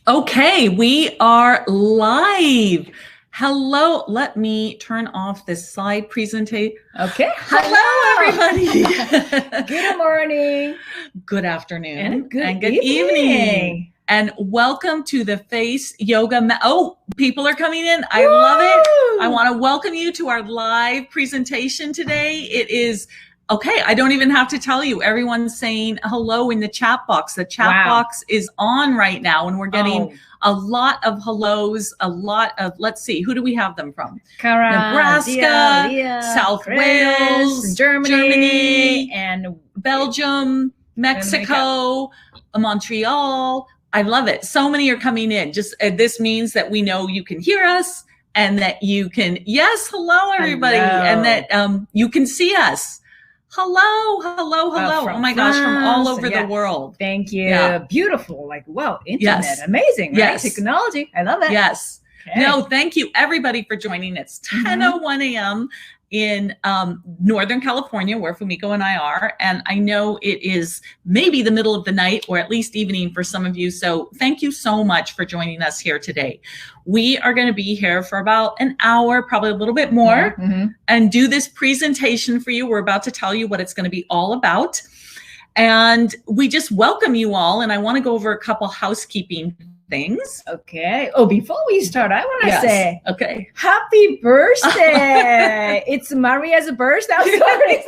Okay, we are live. Hello, let me turn off this slide presentation. Okay. Hello, everybody. Good morning. Good afternoon. And good evening. And welcome to the Face Yoga. People are coming in. I love it. I want to welcome you to our live presentation today. It is okay. I don't even have to tell you. Everyone's saying hello in the chat box. The chat box is on right now, and we're getting a lot of hellos, a lot of, let's see, who do we have them from? Cara, Nebraska, Leah, South Chris, Wales, Germany, and Belgium, Mexico, Montreal. I love it. So many are coming in. Just this means that we know you can hear us and that you can, yes, hello, everybody. Hello. And that you can see us. Hello. Oh my gosh, from all over the world. Thank you. Yeah. Beautiful. Like, wow, internet. Yes. Amazing, right? Yes. Technology. I love that. Yes. Okay. No, thank you everybody for joining. It's 10:01 a.m. in Northern California, where Fumiko and I are. And I know it is maybe the middle of the night or at least evening for some of you. So thank you so much for joining us here today. We are going to be here for about an hour, probably a little bit more, and do this presentation for you. We're about to tell you what it's going to be all about. And we just welcome you all. And I want to go over a couple housekeeping things. Okay. Oh, before we start, I want to say, okay, happy birthday. It's Maria's birthday. I'm sorry.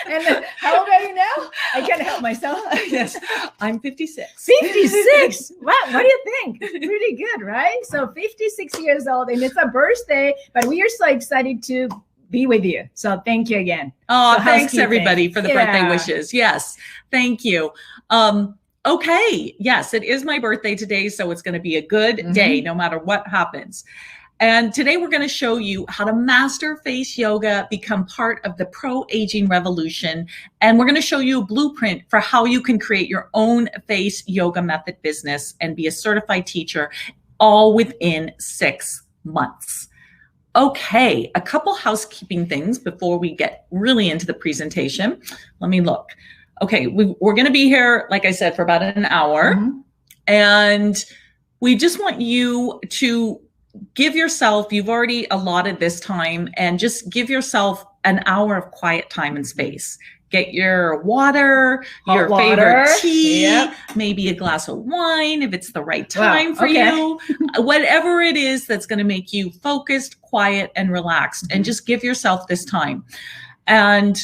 and how old are you now? I can't help myself. Yes, I'm 56. 56. Wow. What do you think? Pretty good, right? So 56 years old, and it's a birthday, but we are so excited to be with you. So thank you again. Oh, so thanks everybody for the birthday wishes. Yes, thank you. Okay, yes, it is my birthday today, so it's going to be a good day no matter what happens. And today we're going to show you how to master face yoga, become part of the pro-aging revolution, and we're going to show you a blueprint for how you can create your own face yoga method business and be a certified teacher all within 6 months. Okay, a couple housekeeping things before we get really into the presentation. Let me look. Okay, we're going to be here, like I said, for about an hour. And we just want you to give yourself, you've already allotted this time, and just give yourself an hour of quiet time and space. Get your water, your favorite tea, maybe a glass of wine if it's the right time for you. Whatever it is that's going to make you focused, quiet, and relaxed. And just give yourself this time. And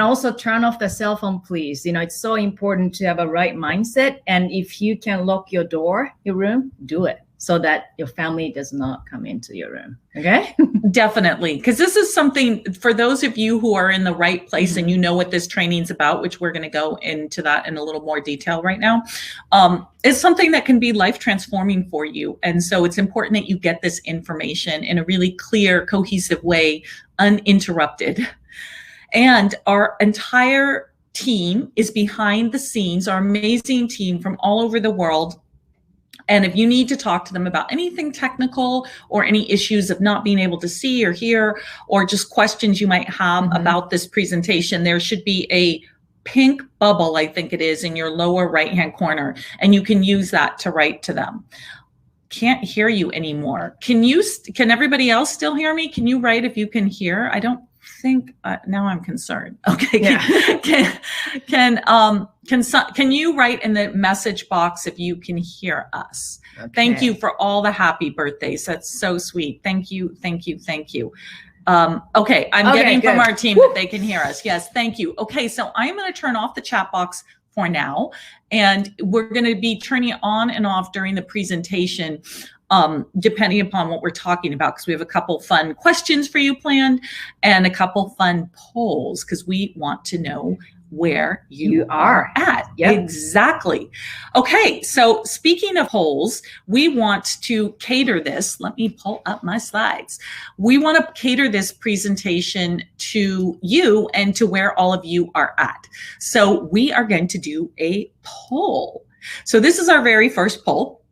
also turn off the cell phone, please. You know, it's so important to have a right mindset. And if you can lock your door, your room, do it so that your family does not come into your room. Okay? Definitely. Because this is something for those of you who are in the right place and you know what this training's about, which we're going to go into that in a little more detail right now. It's something that can be life transforming for you. And so it's important that you get this information in a really clear, cohesive way, uninterrupted. And our entire team is behind the scenes, our amazing team from all over the world. And if you need to talk to them about anything technical or any issues of not being able to see or hear, or just questions you might have about this presentation, there should be a pink bubble, I think it is, in your lower right-hand corner. And you can use that to write to them. Can't hear you anymore. Can everybody else still hear me? Can you write if you can hear? I don't think now I'm concerned. Okay. Can you write in the message box if you can hear us? Okay. Thank you for all the happy birthdays. That's so sweet. Thank you. Okay, I'm getting from our team that they can hear us. Yes, thank you. Okay, so I'm going to turn off the chat box for now, and we're going to be turning it on and off during the presentation, depending upon what we're talking about, because we have a couple fun questions for you planned and a couple fun polls, because we want to know where you are at. Exactly. Okay, so speaking of polls, we want to cater this. Let me pull up my slides. We want to cater this presentation to you and to where all of you are at. So we are going to do a poll. So this is our very first poll.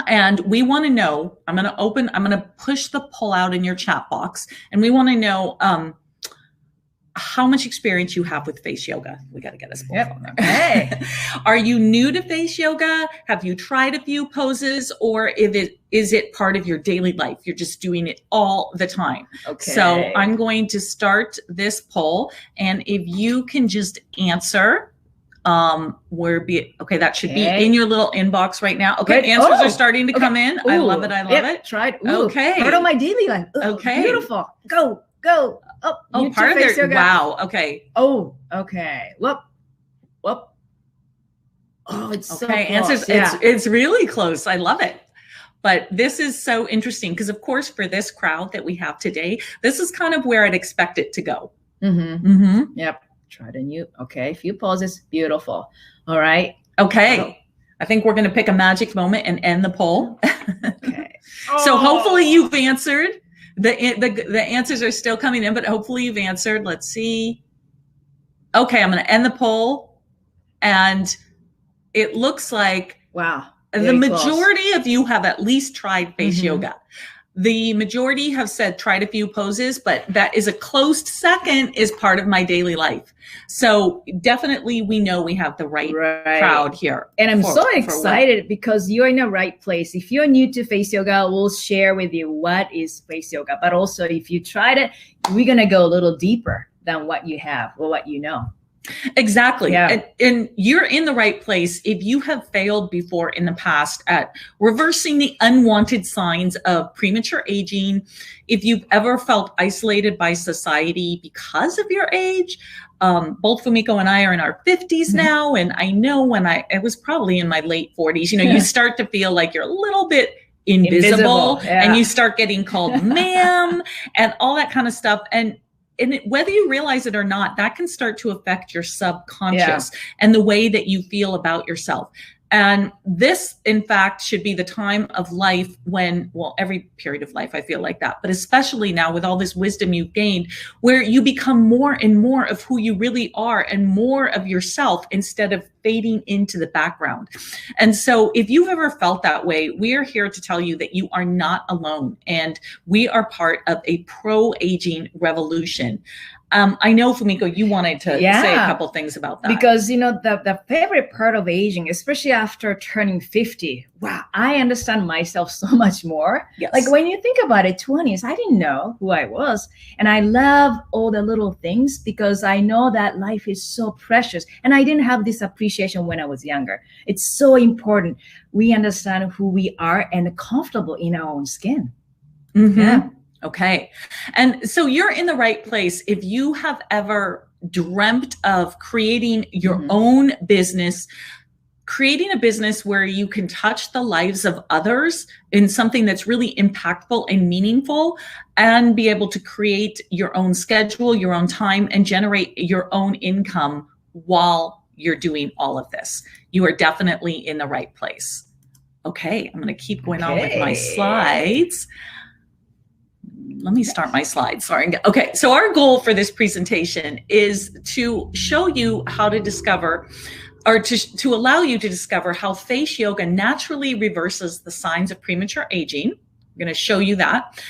And we want to know, I'm going to push the poll out in your chat box, and we want to know, how much experience you have with face yoga. We got to get us both on there. Okay. Are you new to face yoga? Have you tried a few poses, or is it part of your daily life? You're just doing it all the time. Okay. So I'm going to start this poll, and if you can just answer, that should be in your little inbox right now. Okay, Good. answers are starting to come in. Ooh. I love it. I love it. Tried. Okay. Part of my daily life. Ooh, Okay. Beautiful. Go. Oh, part of their wow. Okay. Oh, okay. Whoop. Oh, it's so close. Answers. Yeah. It's really close. I love it. But this is so interesting because, of course, for this crowd that we have today, this is kind of where I'd expect it to go. Yep. Try the new. Okay. Few pauses. Beautiful. All right. Okay. I think we're going to pick a magic moment and end the poll. Okay. So hopefully you've answered. The answers are still coming in, but hopefully you've answered. Let's see. Okay, I'm going to end the poll, and it looks like the majority of you have at least tried face yoga. The majority have said tried a few poses, but that is a close second is part of my daily life. So definitely we know we have the right crowd here. And I'm so excited because you're in the right place. If you're new to face yoga, we'll share with you what is face yoga. But also if you tried it, we're going to go a little deeper than what you have or what you know. Exactly. Yeah. And you're in the right place if you have failed before in the past at reversing the unwanted signs of premature aging. If you've ever felt isolated by society because of your age, both Fumiko and I are in our 50s now. And I know when I was probably in my late 40s, you start to feel like you're a little bit invisible. And you start getting called ma'am and all that kind of stuff. And whether you realize it or not, that can start to affect your subconscious and the way that you feel about yourself. And this, in fact, should be the time of life when, every period of life, I feel like that, but especially now with all this wisdom you've gained, where you become more and more of who you really are and more of yourself instead of fading into the background. And so if you've ever felt that way, we are here to tell you that you are not alone, and we are part of a pro-aging revolution. I know, Fumiko, you wanted to say a couple things about that. Because, the favorite part of aging, especially after turning 50, I understand myself so much more. Yes. Like when you think about it, 20s, I didn't know who I was. And I love all the little things because I know that life is so precious. And I didn't have this appreciation when I was younger. It's so important. We understand who we are and comfortable in our own skin. Yeah. Okay. And so you're in the right place. If you have ever dreamt of creating your own business, creating a business where you can touch the lives of others in something that's really impactful and meaningful, and be able to create your own schedule, your own time, and generate your own income while you're doing all of this, you are definitely in the right place. Okay. I'm going to keep going on with my slides. Let me start my slides. Sorry. Okay. So our goal for this presentation is to show you how to discover, or to allow you to discover, how face yoga naturally reverses the signs of premature aging. We're going to show you that.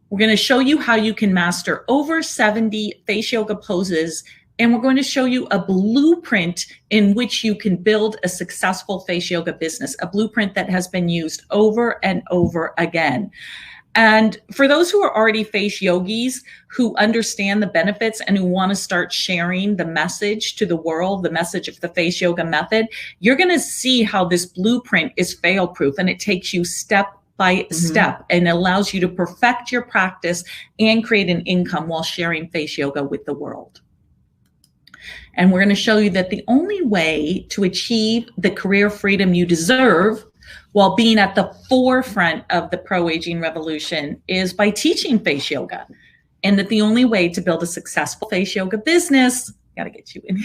We're going to show you how you can master over 70 face yoga poses. And we're going to show you a blueprint in which you can build a successful face yoga business, a blueprint that has been used over and over again. And for those who are already face yogis, who understand the benefits and who want to start sharing the message to the world, the message of the face yoga method, you're going to see how this blueprint is fail-proof, and it takes you step by step and allows you to perfect your practice and create an income while sharing face yoga with the world. And we're going to show you that the only way to achieve the career freedom you deserve while being at the forefront of the pro-aging revolution is by teaching face yoga. And that the only way to build a successful face yoga business, gotta get you in,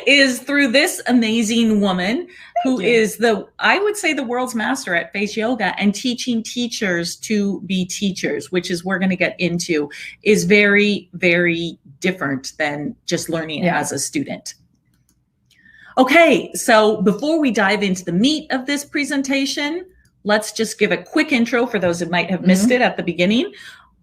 is through this amazing woman who is I would say the world's master at face yoga, and teaching teachers to be teachers, which is we're gonna get into, is very, very different than just learning as a student. Okay, so before we dive into the meat of this presentation, let's just give a quick intro for those who might have missed it at the beginning.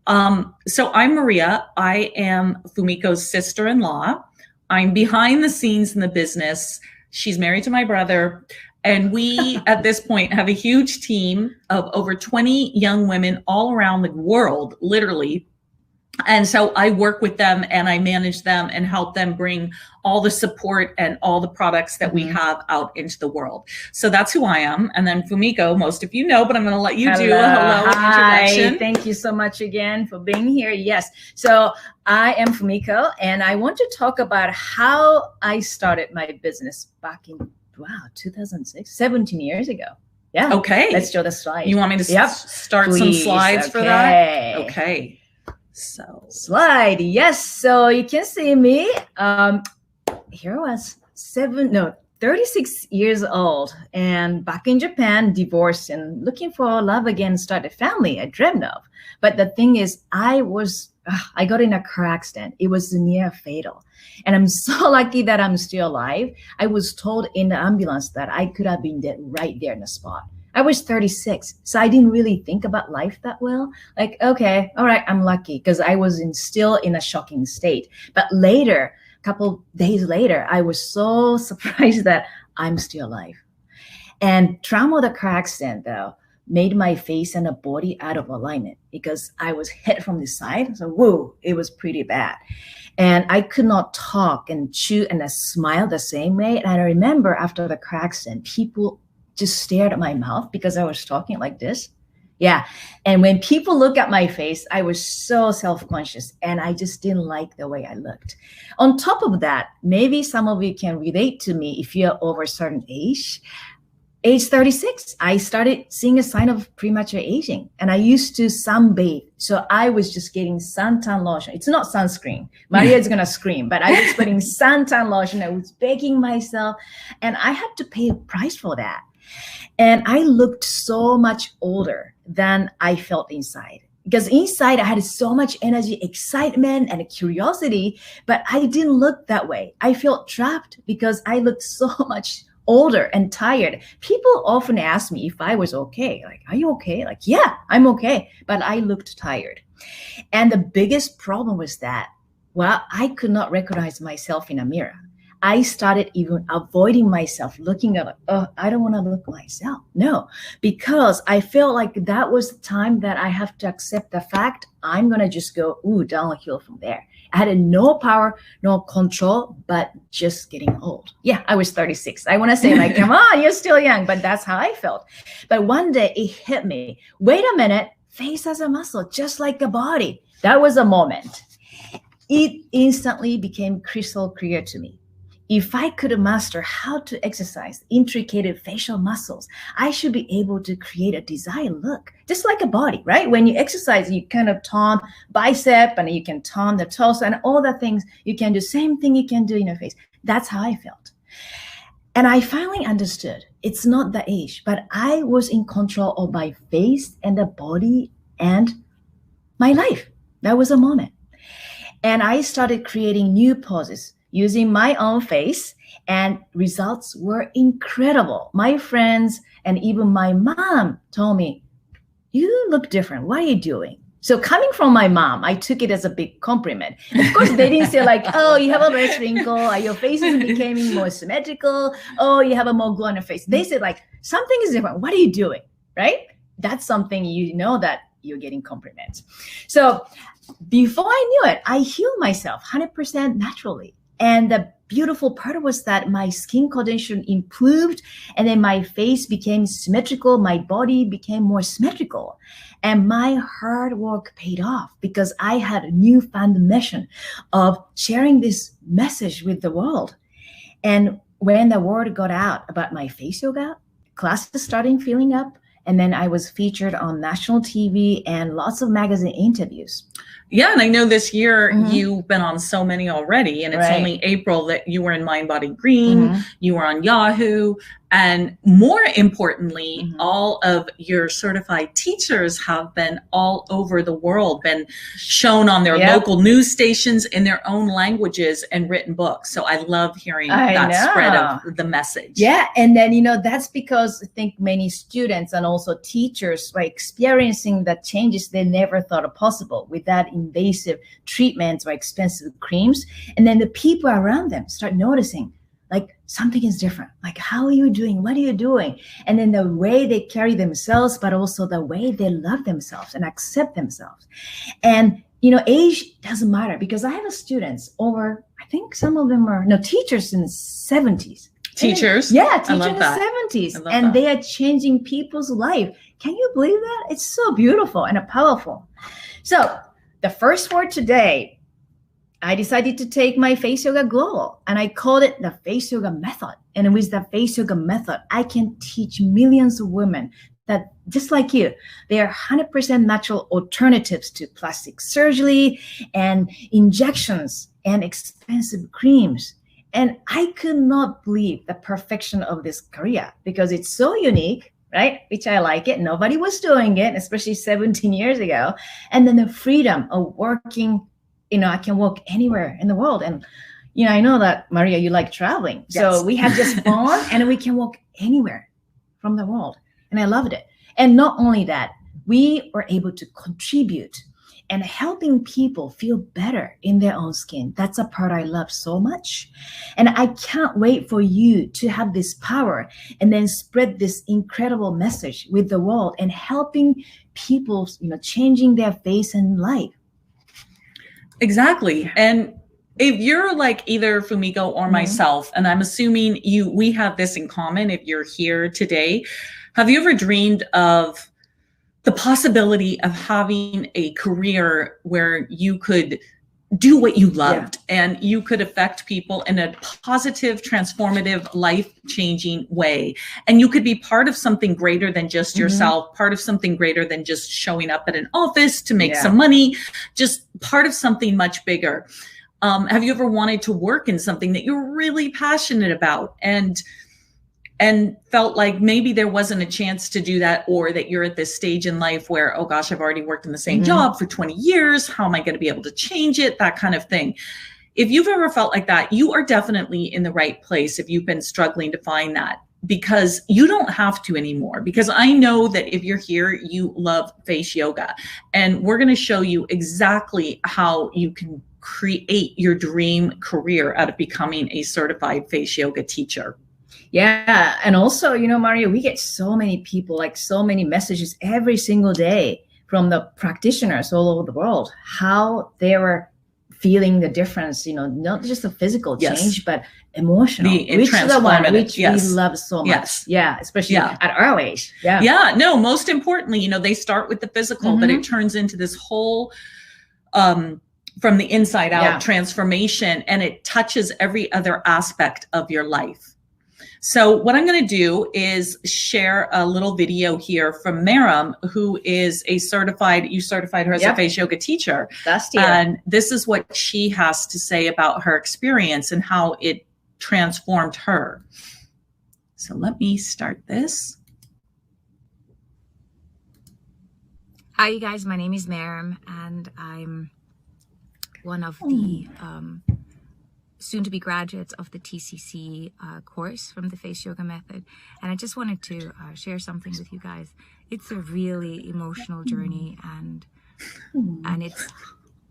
So I'm Maria. I am Fumiko's sister-in-law. I'm behind the scenes in the business. She's married to my brother. And we, at this point, have a huge team of over 20 young women all around the world, literally. And so I work with them and I manage them and help them bring all the support and all the products that we have out into the world. So that's who I am. And then Fumiko, most of you know, but I'm going to let you do a hello introduction. Thank you so much again for being here. Yes. So I am Fumiko, and I want to talk about how I started my business back in 2006, 17 years ago. Yeah. Okay. Let's show the slide. You want me to start some slides for that? Okay. So slide. Yes. So you can see me. Here I was 36 years old, and back in Japan, divorced and looking for love again, start a family I dreamed of. But the thing is, I got in a car accident. It was near fatal. And I'm so lucky that I'm still alive. I was told in the ambulance that I could have been dead right there in the spot. I was 36, so I didn't really think about life that well. Like, okay, all right, I'm lucky, because I was still in a shocking state. But later, a couple days later, I was so surprised that I'm still alive. And trauma of the car accident, though, made my face and the body out of alignment, because I was hit from the side. So, whoa, it was pretty bad. And I could not talk and chew and smile the same way. And I remember after the car accident, people just stared at my mouth because I was talking like this. Yeah. And when people look at my face, I was so self-conscious, and I just didn't like the way I looked. On top of that, maybe some of you can relate to me if you're over a certain age. Age 36, I started seeing a sign of premature aging, and I used to sunbathe. So I was just getting suntan lotion. It's not sunscreen. Maria is going to scream, but I was putting suntan lotion. I was baking myself, and I had to pay a price for that. And I looked so much older than I felt inside. Because inside I had so much energy, excitement, and curiosity, but I didn't look that way. I felt trapped because I looked so much older and tired. People often ask me if I was okay. Like, are you okay? Like, yeah, I'm okay. But I looked tired. And the biggest problem was that, well, I could not recognize myself in a mirror. I started even avoiding myself, looking at, I don't want to look myself. No, because I felt like that was the time that I have to accept the fact I'm going to just go, downhill from there. I had no power, no control, but just getting old. Yeah, I was 36. I want to say, like, come on, you're still young, but that's how I felt. But one day it hit me. Wait a minute, face has a muscle, just like a body. That was a moment. It instantly became crystal clear to me. If I could master how to exercise intricate facial muscles, I should be able to create a desired look, just like a body, right? When you exercise, you kind of tone bicep, and you can tone the torso and all the things you can do. Same thing you can do in your face. That's how I felt. And I finally understood it's not the age, but I was in control of my face and the body and my life. That was a moment. And I started creating new poses using my own face, and results were incredible. My friends and even my mom told me, you look different. What are you doing? So coming from my mom, I took it as a big compliment. Of course, they didn't say like, oh, you have a less wrinkle, your face is becoming more symmetrical, oh, you have a more glow on your face. They said like, something is different. What are you doing? Right? That's something you know that you're getting compliments. So before I knew it, I healed myself 100% naturally. And the beautiful part was that my skin condition improved, and then my face became symmetrical. My body became more symmetrical, and my hard work paid off because I had a newfound mission of sharing this message with the world. And when the word got out about my face yoga, classes started filling up. And then I was featured on national TV and lots of magazine interviews. Yeah, and I know this year you've been on so many already, and it's only April that you were in Mind Body Green, you were on Yahoo, And more importantly, all of your certified teachers have been all over the world, been shown on their local news stations in their own languages and written books. So I love hearing that spread of the message. Yeah. And then, you know, that's because I think many students and also teachers were experiencing the changes they never thought are possible without invasive treatments or expensive creams. And then the people around them start noticing, like, something is different. Like, how are you doing? What are you doing? And then the way they carry themselves, but also the way they love themselves and accept themselves. And, you know, age doesn't matter, because I have students over, I think some of them are, teachers in the 70s. Teachers? Yeah, teachers in the 70s. And they are changing people's life. Can you believe that? It's so beautiful and powerful. So the first word today, I decided to take my face yoga global, and I called it the face yoga method. And with the face yoga method, I can teach millions of women that, just like you, they are 100% natural alternatives to plastic surgery and injections and expensive creams. And I could not believe the perfection of this career, because it's so unique, right? Which I like it. Nobody was doing it, especially 17 years ago. And then the freedom of working, I can walk anywhere in the world. And, I know that, Maria, you like traveling. Yes. So we have this phone and we can walk anywhere from the world. And I loved it. And not only that, we were able to contribute and helping people feel better in their own skin. That's a part I love so much. And I can't wait for you to have this power and then spread this incredible message with the world and helping people, changing their face and life. Exactly. And if you're like either Fumiko or myself, and I'm assuming we have this in common if you're here today, have you ever dreamed of the possibility of having a career where you could do what you loved and you could affect people in a positive, transformative, life-changing way? And you could be part of something greater than just yourself, part of something greater than just showing up at an office to make some money, just part of something much bigger. Have you ever wanted to work in something that you're really passionate about and felt like maybe there wasn't a chance to do that, or that you're at this stage in life where, oh gosh, I've already worked in the same job for 20 years. How am I going to be able to change it? That kind of thing. If you've ever felt like that, you are definitely in the right place if you've been struggling to find that, because you don't have to anymore. Because I know that if you're here, you love face yoga, and we're going to show you exactly how you can create your dream career out of becoming a certified face yoga teacher. Yeah. And also, Maria, we get so many people, like so many messages every single day from the practitioners all over the world, how they were feeling the difference, not just the physical change, but emotional, which is the one which we love so much. Yeah. Especially at our age. Yeah. Yeah. No, most importantly, they start with the physical, but it turns into this whole, from the inside out transformation, and it touches every other aspect of your life. So what I'm going to do is share a little video here from Meram, who is you certified her as a face yoga teacher. Last year. And this is what she has to say about her experience and how it transformed her. So let me start this. Hi, you guys. My name is Meram, and I'm one of the soon-to-be graduates of the TCC course from the Face Yoga Method. And I just wanted to share something with you guys. It's a really emotional journey, and it's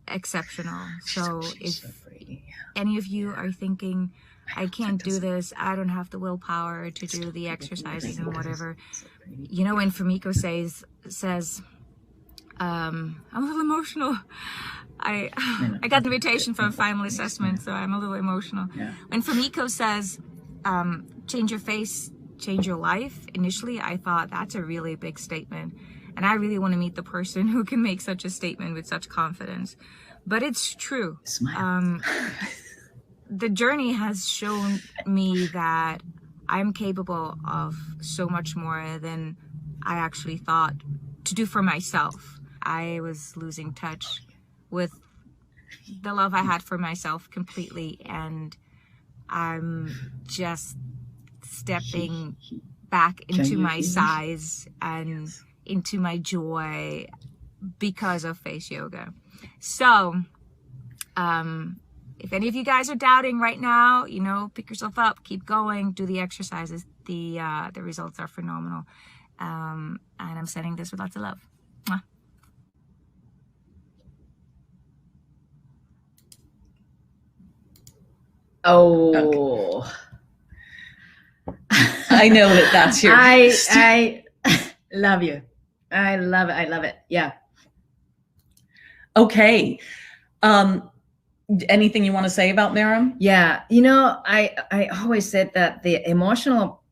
exceptional. So if any of you are thinking, I can't do this, I don't have the willpower to do the exercises and whatever, when Fumiko says, I'm a little emotional. I got the invitation for a final assessment, so I'm a little emotional. Yeah. When Fumiko says, change your face, change your life, initially I thought that's a really big statement. And I really want to meet the person who can make such a statement with such confidence. But it's true. The journey has shown me that I'm capable of so much more than I actually thought to do for myself. I was losing touch with the love I had for myself completely, and I'm just stepping back into my Yes. size and into my joy because of face yoga. So, if any of you guys are doubting right now, you know, pick yourself up, keep going, do the exercises. The results are phenomenal. And I'm sending this with lots of love. Mwah. Oh, I know that that's your. I love you. I love it. I love it. Yeah. Okay. Anything you want to say about Miriam? Yeah. You know, I always said that the emotional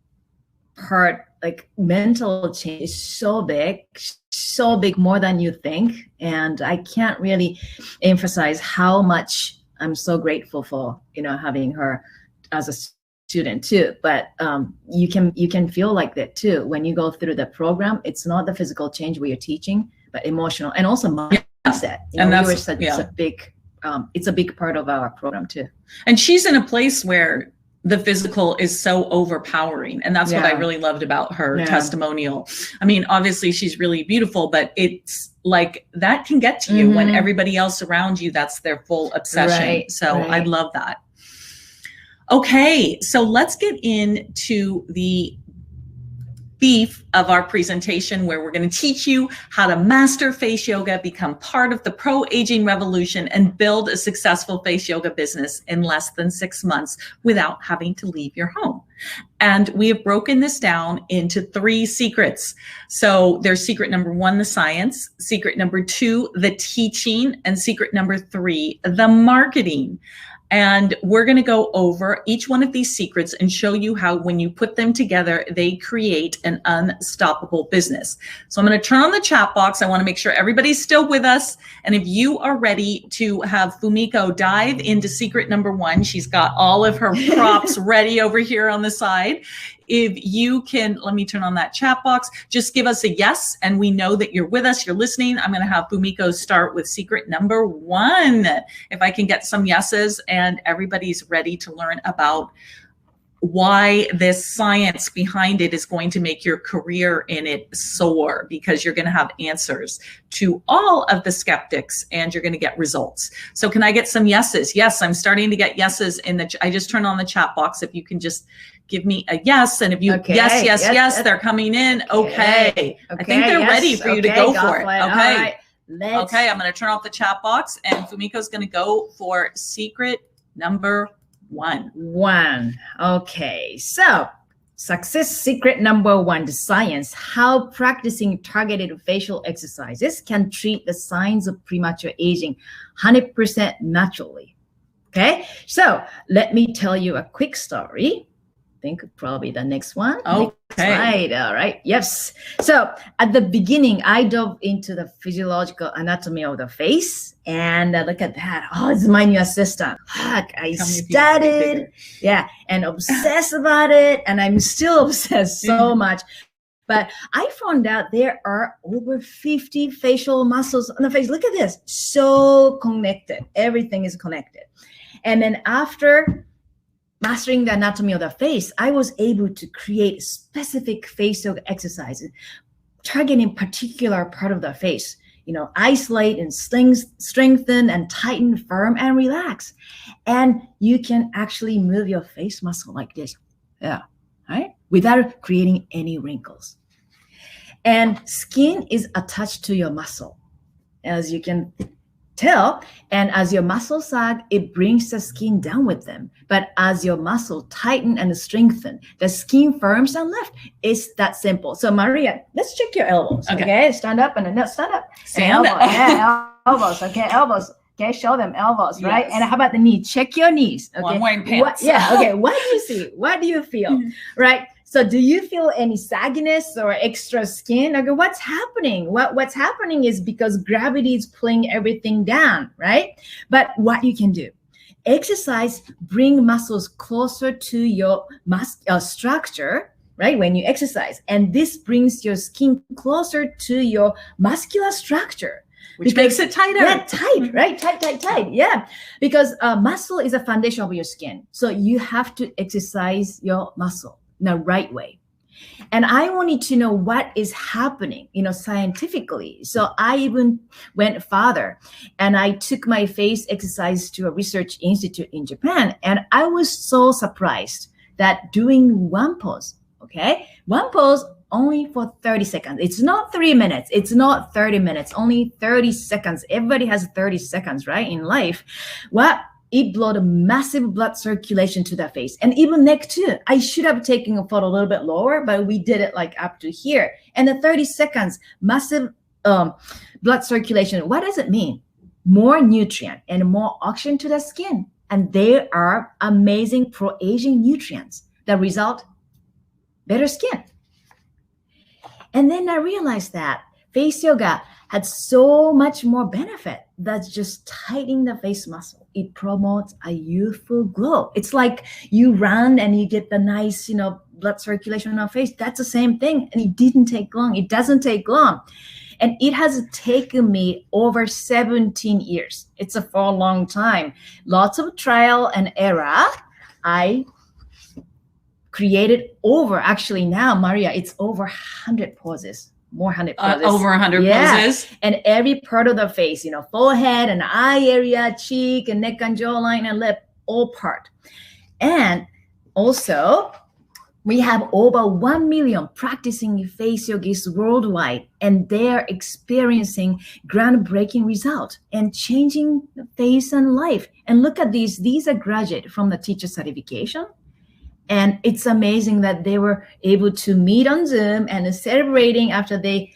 part, like mental change, is so big, more than you think. And I can't really emphasize how much I'm so grateful for, you know, having her as a student too. But you can feel like that too when you go through the program. It's not the physical change we are teaching, but emotional and also mindset. You know, And that's- we were said yeah. it's a big part of our program too. And she's in a place where the physical is so overpowering. And that's what I Yeah. really loved about her Yeah. testimonial. I mean, obviously she's really beautiful, but it's like that can get to you when Mhm. everybody else around you, that's their full obsession. Right, So I right. love that. Okay, so let's get into the beef of our presentation, where we're going to teach you how to master face yoga, become part of the pro-aging revolution, and build a successful face yoga business in less than 6 months without having to leave your home. And we have broken this down into 3 secrets. So there's secret number 1, the science, secret number 2, the teaching, and secret number 3, the marketing. And we're going to go over each one of these secrets and show you how, when you put them together, they create an unstoppable business. So I'm going to turn on the chat box. I want to make sure everybody's still with us. And if you are ready to have Fumiko dive into secret number 1, she's got all of her props ready over here on the side. If you can, let me turn on that chat box. Just give us a yes, and we know that you're with us, you're listening. I'm going to have Fumiko start with secret number 1. If I can get some yeses and everybody's ready to learn about why this science behind it is going to make your career in it soar, because you're going to have answers to all of the skeptics and you're going to get results. So can I get some yeses? Yes, I'm starting to get yeses in the, I just turned on the chat box. If you can just give me a yes. And if you, Okay. yes, they're coming in. Okay. I think they're ready for you to go for it. Okay. All right. Let's Okay, I'm going to turn off the chat box, and Fumiko's going to go for secret number 1. 1. Okay, so success secret number 1, the science, how practicing targeted facial exercises can treat the signs of premature aging 100% naturally. Okay, so let me tell you a quick story. I think probably the next one. Okay. Right. All right. Yes. So at the beginning, I dove into the physiological anatomy of the face, and look at that. Oh, it's my new assistant. Heck, I Tell me if you want it studied, bigger. yeah, and obsessed about it, and I'm still obsessed so much. But I found out there are over 50 facial muscles on the face. Look at this. So connected. Everything is connected. And then after mastering the anatomy of the face, I was able to create specific facial exercises targeting particular part of the face. You know, isolate and strengthen and tighten, firm and relax. And you can actually move your face muscle like this. Yeah, right? Without creating any wrinkles. And skin is attached to your muscle, as you can tell. And as your muscles sag, it brings the skin down with them. But as your muscle tighten and strengthen, the skin firms and lift. It's that simple. So Maria, let's check your elbows. Okay, stand up and then stand up. Stand up. Yeah, elbows. Okay, elbows. Okay, show them elbows, right? Yes. And how about the knee? Check your knees. Okay. Well, I'm wearing pants. Okay. What do you see? What do you feel? Right. So do you feel any sagginess or extra skin? Okay, what's happening? What's happening is because gravity is pulling everything down, right? But what you can do, exercise, bring muscles closer to your structure, right? When you exercise, and this brings your skin closer to your muscular structure. Which makes it tighter. Yeah, tight, right? Tight. Yeah, because muscle is a foundation of your skin. So you have to exercise your muscle. the right way. And I wanted to know what is happening, scientifically. So I even went farther and I took my face exercise to a research institute in Japan. And I was so surprised that doing one pose, one pose only for 30 seconds. It's not 3 minutes. It's not 30 minutes, only 30 seconds. Everybody has 30 seconds, right, in life. It brought a massive blood circulation to the face and even neck too. I should have taken a photo a little bit lower, but we did it like up to here. And the 30 seconds, massive blood circulation. What does it mean? More nutrient and more oxygen to the skin. And they are amazing pro-aging nutrients that result better skin. And then I realized that face yoga had so much more benefit than just tightening the face muscle. It promotes a youthful glow. It's like you run and you get the nice, blood circulation on your face. That's the same thing. And it didn't take long. It doesn't take long. And it has taken me over 17 years. It's for a long time. Lots of trial and error. I created actually now, Maria, it's over 100 poses. More 100 poses. Over 100 poses. And every part of the face, forehead and eye area, cheek and neck and jawline and lip, all part. And also, we have over 1 million practicing face yogis worldwide, and they're experiencing groundbreaking results and changing the face and life. And look at these. These are graduates from the teacher certification. And it's amazing that they were able to meet on Zoom and celebrating after they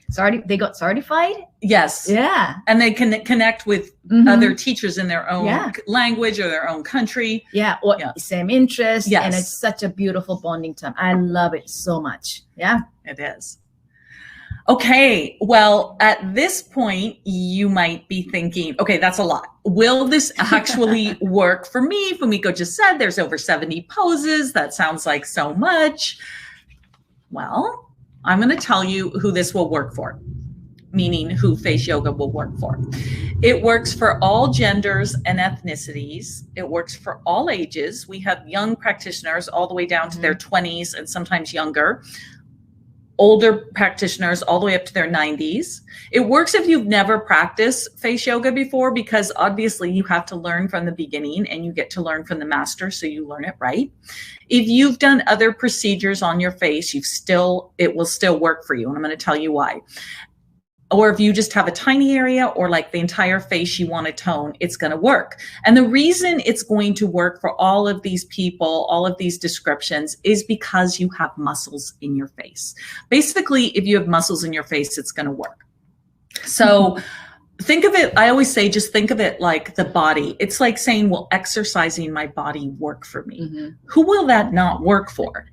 got certified. Yes. Yeah. And they can connect with other teachers in their own language or their own country. Yeah. Or same interest. Yes. And it's such a beautiful bonding time. I love it so much. Yeah. It is. Okay, well, at this point, you might be thinking, okay, that's a lot. Will this actually work for me? Fumiko just said there's over 70 poses. That sounds like so much. Well, I'm going to tell you who this will work for, meaning who face yoga will work for. It works for all genders and ethnicities. It works for all ages. We have young practitioners all the way down to their 20s and sometimes younger. Older practitioners all the way up to their 90s. It works if you've never practiced face yoga before, because obviously you have to learn from the beginning and you get to learn from the master, so you learn it right. If you've done other procedures on your face, it will still work for you, and I'm going to tell you why. Or if you just have a tiny area or like the entire face you want to tone, it's going to work. And the reason it's going to work for all of these people, all of these descriptions, is because you have muscles in your face. Basically, if you have muscles in your face, it's going to work. So think of it, I always say, just think of it like the body. It's like saying, will exercising my body work for me? Who will that not work for?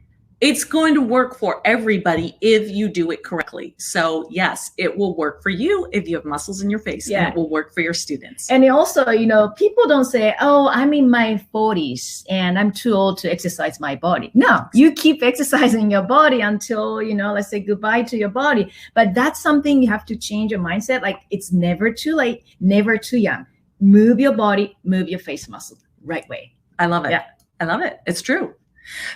It's going to work for everybody if you do it correctly. So yes, it will work for you if you have muscles in your face, and it will work for your students. And also, people don't say, oh, I'm in my 40s and I'm too old to exercise my body. No, you keep exercising your body until, let's say goodbye to your body. But that's something you have to change your mindset. Like, it's never too late, never too young. Move your body, move your face muscle right way. I love it. Yeah. I love it. It's true.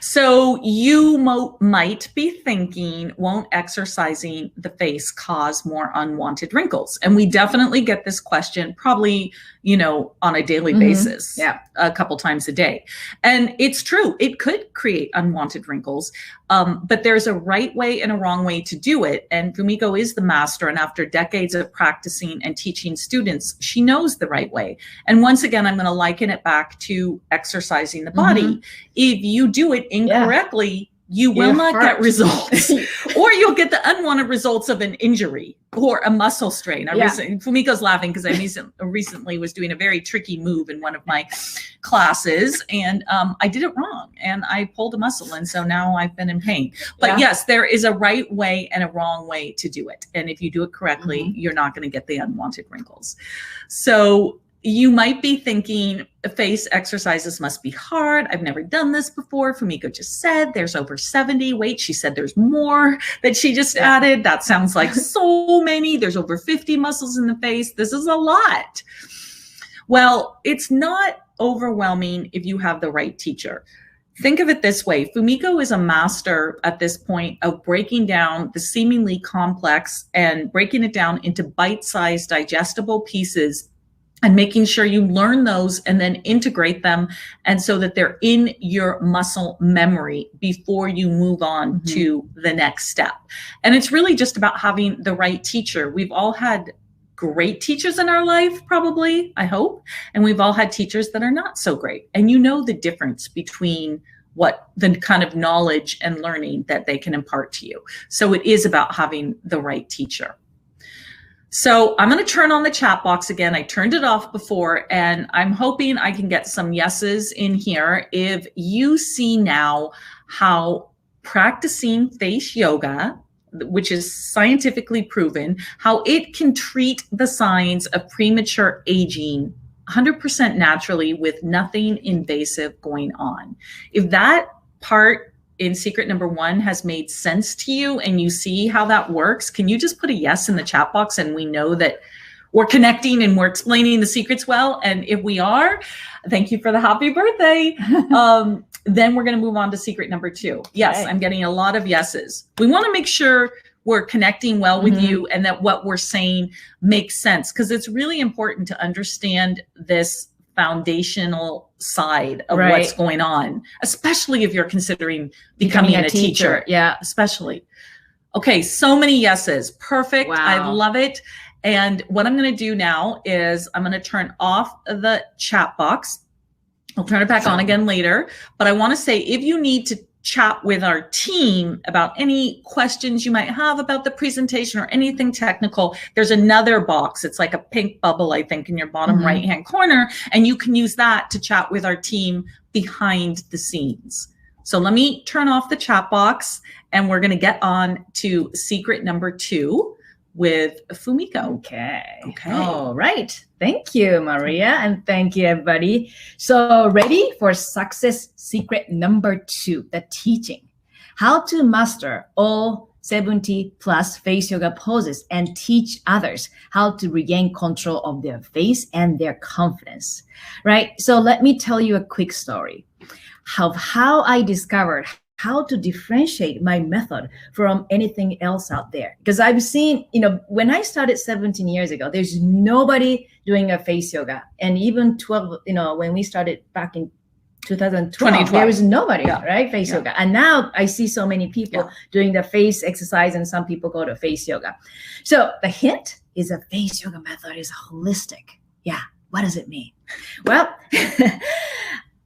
So you might be thinking, won't exercising the face cause more unwanted wrinkles? And we definitely get this question probably, on a daily basis, a couple times a day. And it's true, it could create unwanted wrinkles, but there's a right way and a wrong way to do it. And Fumiko is the master. And after decades of practicing and teaching students, she knows the right way. And once again, I'm going to liken it back to exercising the body. If you do it incorrectly, you will not get results, or you'll get the unwanted results of an injury or a muscle strain. Fumiko's laughing because I recently was doing a very tricky move in one of my classes, and I did it wrong and I pulled a muscle, and so now I've been in pain. But yes, there is a right way and a wrong way to do it. And if you do it correctly, you're not going to get the unwanted wrinkles. So you might be thinking, face exercises must be hard. I've never done this before. Fumiko just said there's over 70. Wait, she said there's more that she just added. That sounds like so many. There's over 50 muscles in the face. This is a lot. Well, it's not overwhelming if you have the right teacher. Think of it this way. Fumiko is a master at this point of breaking down the seemingly complex and breaking it down into bite-sized digestible pieces and making sure you learn those and then integrate them, and so that they're in your muscle memory before you move on to the next step. And it's really just about having the right teacher. We've all had great teachers in our life, probably, I hope, and we've all had teachers that are not so great. And you know the difference between what the kind of knowledge and learning that they can impart to you. So it is about having the right teacher. So I'm going to turn on the chat box again. I turned it off before, and I'm hoping I can get some yeses in here. If you see now how practicing face yoga, which is scientifically proven, how it can treat the signs of premature aging 100% naturally with nothing invasive going on. If that part in secret number 1 has made sense to you and you see how that works, can you just put a yes in the chat box and we know that we're connecting and we're explaining the secrets well? And if we are, thank you for the happy birthday. Then we're going to move on to secret number 2. Yes, I'm getting a lot of yeses. We want to make sure we're connecting well with you and that what we're saying makes sense, because it's really important to understand this foundational side of what's going on, especially if you're considering becoming a teacher. Yeah, especially. Okay, so many yeses. Perfect. Wow. I love it. And what I'm going to do now is I'm going to turn off the chat box. I'll turn it back on again later. But I want to say, if you need to chat with our team about any questions you might have about the presentation or anything technical, there's another box. It's like a pink bubble, I think, in your bottom right-hand corner. And you can use that to chat with our team behind the scenes. So let me turn off the chat box, and we're going to get on to secret number 2 with Fumiko. Okay. Okay. All right. Thank you, Maria. And thank you, everybody. So ready for success secret number 2, the teaching. How to master all 70 plus face yoga poses and teach others how to regain control of their face and their confidence. Right? So let me tell you a quick story of how I discovered how to differentiate my method from anything else out there. Because I've seen, when I started 17 years ago, there's nobody doing a face yoga. And even 12, when we started back in 2012, there was nobody, right? Face yoga. And now I see so many people doing the face exercise, and some people go to face yoga. So the hint is a face yoga method is holistic. Yeah. What does it mean? Well,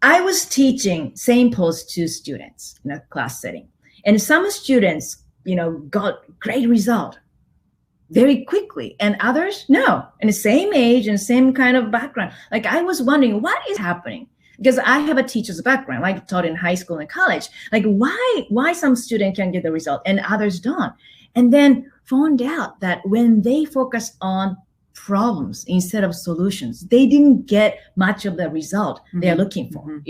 I was teaching same pose to students in a class setting, and some students, got great result very quickly, and others no, in the same age and same kind of background. Like, I was wondering what is happening, because I have a teacher's background, like taught in high school and college. Like, why some students can get the result and others don't? And then found out that when they focus on problems instead of solutions, they didn't get much of the result they're looking for.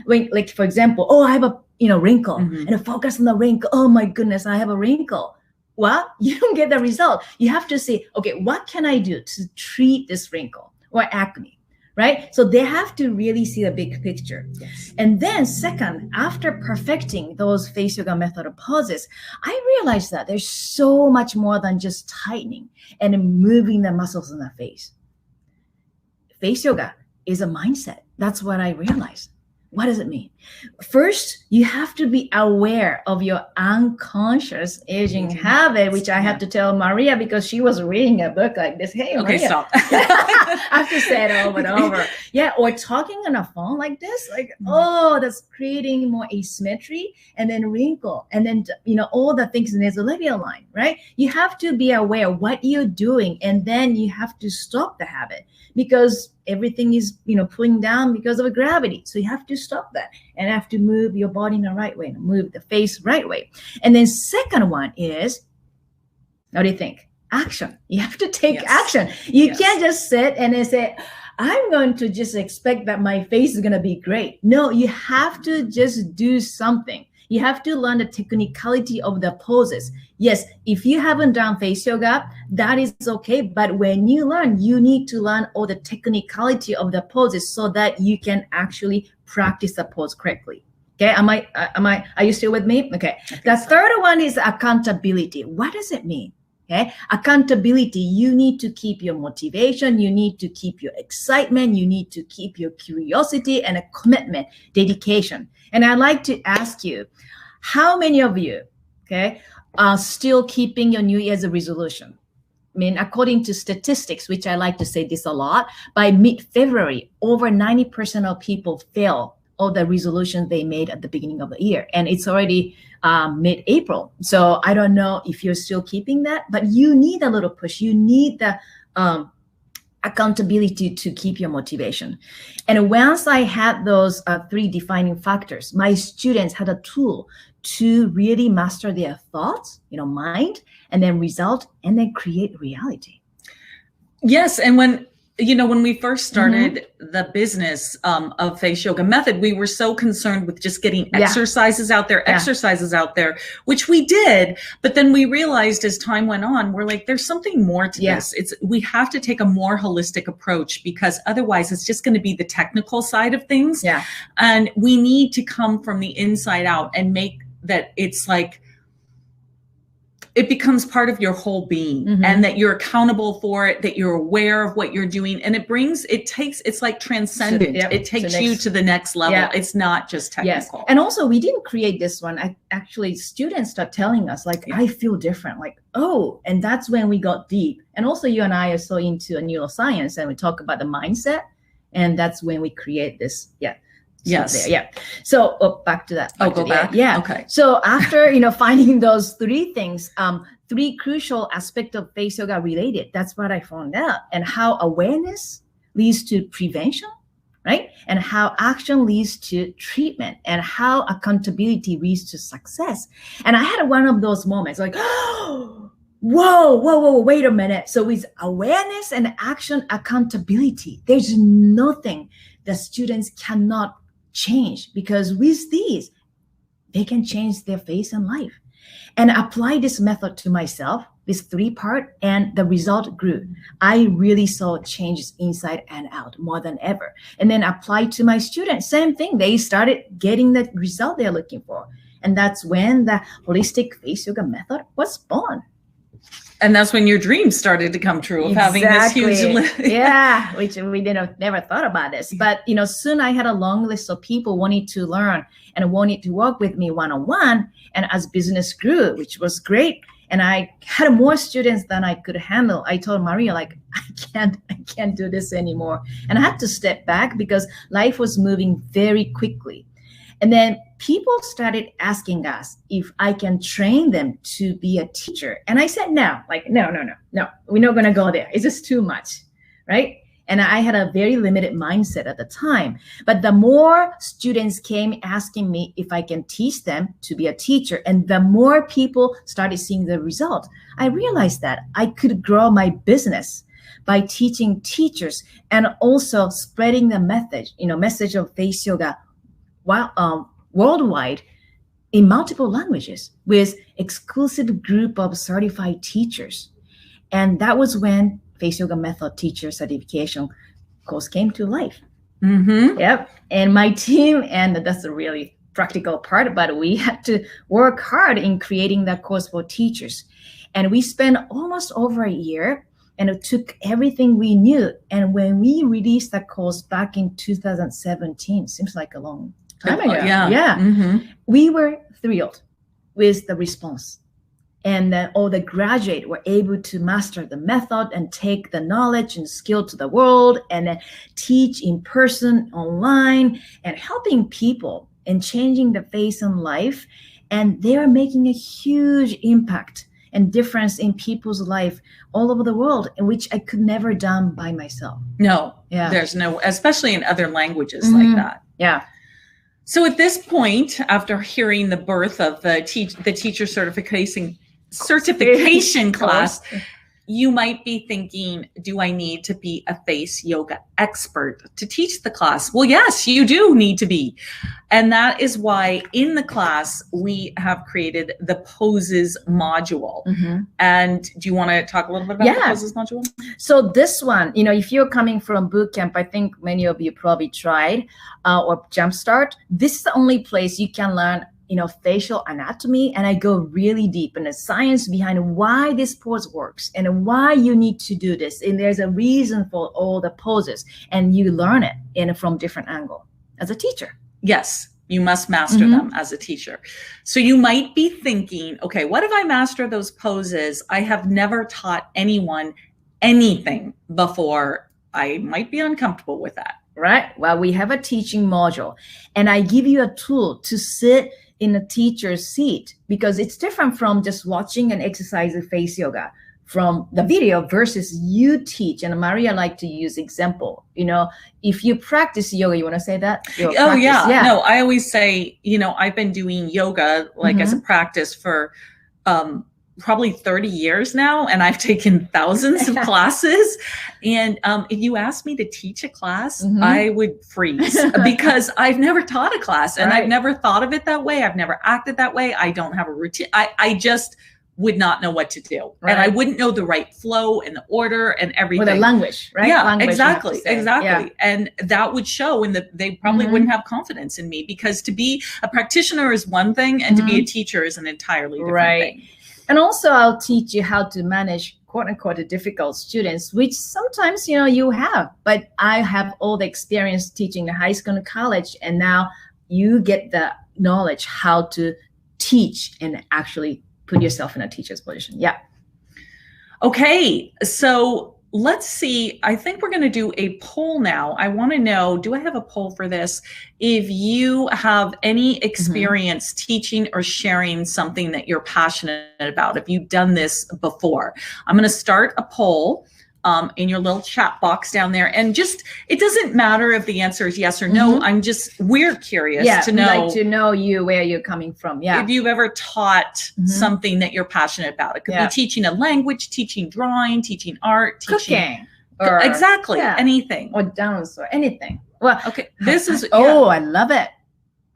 When, like, for example, I have a wrinkle, and I focus on the wrinkle. Oh my goodness, I have a wrinkle. Well, you don't get the result. You have to say, okay, what can I do to treat this wrinkle or acne? Right? So they have to really see the big picture. Yes. And then second, after perfecting those face yoga method poses, I realized that there's so much more than just tightening and moving the muscles in the face. Face yoga is a mindset. That's what I realized. What does it mean? First, you have to be aware of your unconscious aging habit, which I had to tell Maria because she was reading a book like this. Hey, Maria. Okay, stop. I have to say it over and over. Yeah, or talking on a phone like this, like, that's creating more asymmetry, and then wrinkle, and then, all the things in the labial line, right? You have to be aware of what you're doing, and then you have to stop the habit, because everything is, pulling down because of gravity. So you have to stop that and have to move your body in the right way, move the face right way. And then second one is, what do you think? Action. You have to take action. You can't just sit and then say, I'm going to just expect that my face is going to be great. No, you have to just do something. You have to learn the technicality of the poses. Yes, if you haven't done face yoga, that is okay. But when you learn, you need to learn all the technicality of the poses so that you can actually practice the pose correctly. Okay, are you still with me? Okay. The third one is accountability. What does it mean? Okay, accountability, you need to keep your motivation, you need to keep your excitement, you need to keep your curiosity and a commitment, dedication. And I'd like to ask you, how many of you, okay, are still keeping your New Year's resolution? I mean, according to statistics, which I like to say this a lot, by mid-February, over 90% of people fail all the resolutions they made at the beginning of the year. And it's already mid-April. So I don't know if you're still keeping that, but you need a little push. You need the accountability to keep your motivation. And once I had those 3 defining factors, my students had a tool to really master their thoughts, mind, and then result, and then create reality. Yes. And when we first started the business of Face Yoga Method, we were so concerned with just getting exercises out there, which we did. But then we realized as time went on, we're like, there's something more to this. We have to take a more holistic approach, because otherwise it's just going to be the technical side of things. Yeah. And we need to come from the inside out and make that it's like, it becomes part of your whole being, and that you're accountable for it, that you're aware of what you're doing. And it's like transcendent. It takes you to the next level. Yeah. It's not just technical. Yes. And also, we didn't create this one. Actually, students start telling us, like, I feel different. Like, oh, and that's when we got deep. And also, you and I are so into neuroscience, and we talk about the mindset. And that's when we create this. Yeah. Yes. Yeah. So back to that. Go back. Yeah. Okay. So after, finding those 3 things, 3 crucial aspects of face yoga related, that's what I found out. And how awareness leads to prevention, right? And how action leads to treatment, and how accountability leads to success. And I had one of those moments like, oh, whoa, wait a minute. So with awareness and action, accountability, there's nothing the students cannot change, because with these, they can change their face and life. And apply this method to myself, this 3-part, and the result grew. I really saw changes inside and out more than ever. And then apply to my students, same thing. They started getting the result they're looking for. And that's when the holistic face yoga method was born. And that's when your dreams started to come true of having this huge list. Yeah, which we never thought about this. But, soon I had a long list of people wanting to learn and wanted to work with me one-on-one. And as business grew, which was great, and I had more students than I could handle, I told Maria, like, I can't do this anymore. And I had to step back because life was moving very quickly. And then people started asking us if I can train them to be a teacher. And I said, no, we're not going to go there. It's just too much, right? And I had a very limited mindset at the time. But the more students came asking me if I can teach them to be a teacher, and the more people started seeing the result, I realized that I could grow my business by teaching teachers and also spreading the message of face yoga worldwide in multiple languages with exclusive group of certified teachers. And that was when Face Yoga Method Teacher Certification course came to life. Yep. And my team, and that's a really practical part, but we had to work hard in creating that course for teachers. And we spent almost over a year, and it took everything we knew. And when we released that course back in 2017, seems like a long time ago. Yeah. We were thrilled with the response. And then all the graduates were able to master the method and take the knowledge and skill to the world, and then teach in person, online, and helping people and changing the face and life. And they're making a huge impact and difference in people's life all over the world, in which I could never done by myself. No, there's no, especially in other languages like that. Yeah. So at this point, after hearing the birth of the teacher certification class, You might be thinking, do I need to be a face yoga expert to teach the class? Well, yes, you do need to be. And that is why in the class, we have created the poses module. And do you want to talk a little bit about the poses module? So this one, if you're coming from boot camp, I think many of you probably tried or Jumpstart. This is the only place you can learn facial anatomy, and I go really deep in the science behind why this pose works and why you need to do this. And there's a reason for all the poses, and you learn it from different angle as a teacher. Yes, you must master them as a teacher. So you might be thinking, okay, what if I master those poses? I have never taught anyone anything before. I might be uncomfortable with that. Right? Well, we have a teaching module, and I give you a tool to sit in a teacher's seat, because it's different from just watching and exercising face yoga from the video versus you teach. And Maria like to use example, if you practice yoga, you want to say that? Yeah. No, I always say, I've been doing yoga like as a practice for probably 30 years now, and I've taken thousands of classes. And if you asked me to teach a class, I would freeze because I've never taught a class, and I've never thought of it that way. I've never acted that way. I don't have a routine. I just would not know what to do. And I wouldn't know the right flow and the order and everything. With the language, right? Yeah, language exactly. Yeah. And that would show in they probably wouldn't have confidence in me, because to be a practitioner is one thing, and to be a teacher is an entirely different thing. And also I'll teach you how to manage quote unquote the difficult students, which sometimes, you have, but I have all the experience teaching the high school and college. And now you get the knowledge how to teach and actually put yourself in a teacher's position. Yeah. Okay. So let's see. I think we're going to do a poll now. I want to know, do I have a poll for this? If you have any experience teaching or sharing something that you're passionate about, if you've done this before, I'm going to start a poll in your little chat box down there. And just, it doesn't matter if the answer is yes or no. We're curious to know. Like to know where you're coming from. Yeah. If you've ever taught something that you're passionate about. It could be teaching a language, teaching drawing, teaching art, cooking. Or, anything. Or dance or anything. Well, okay. This is, I love it.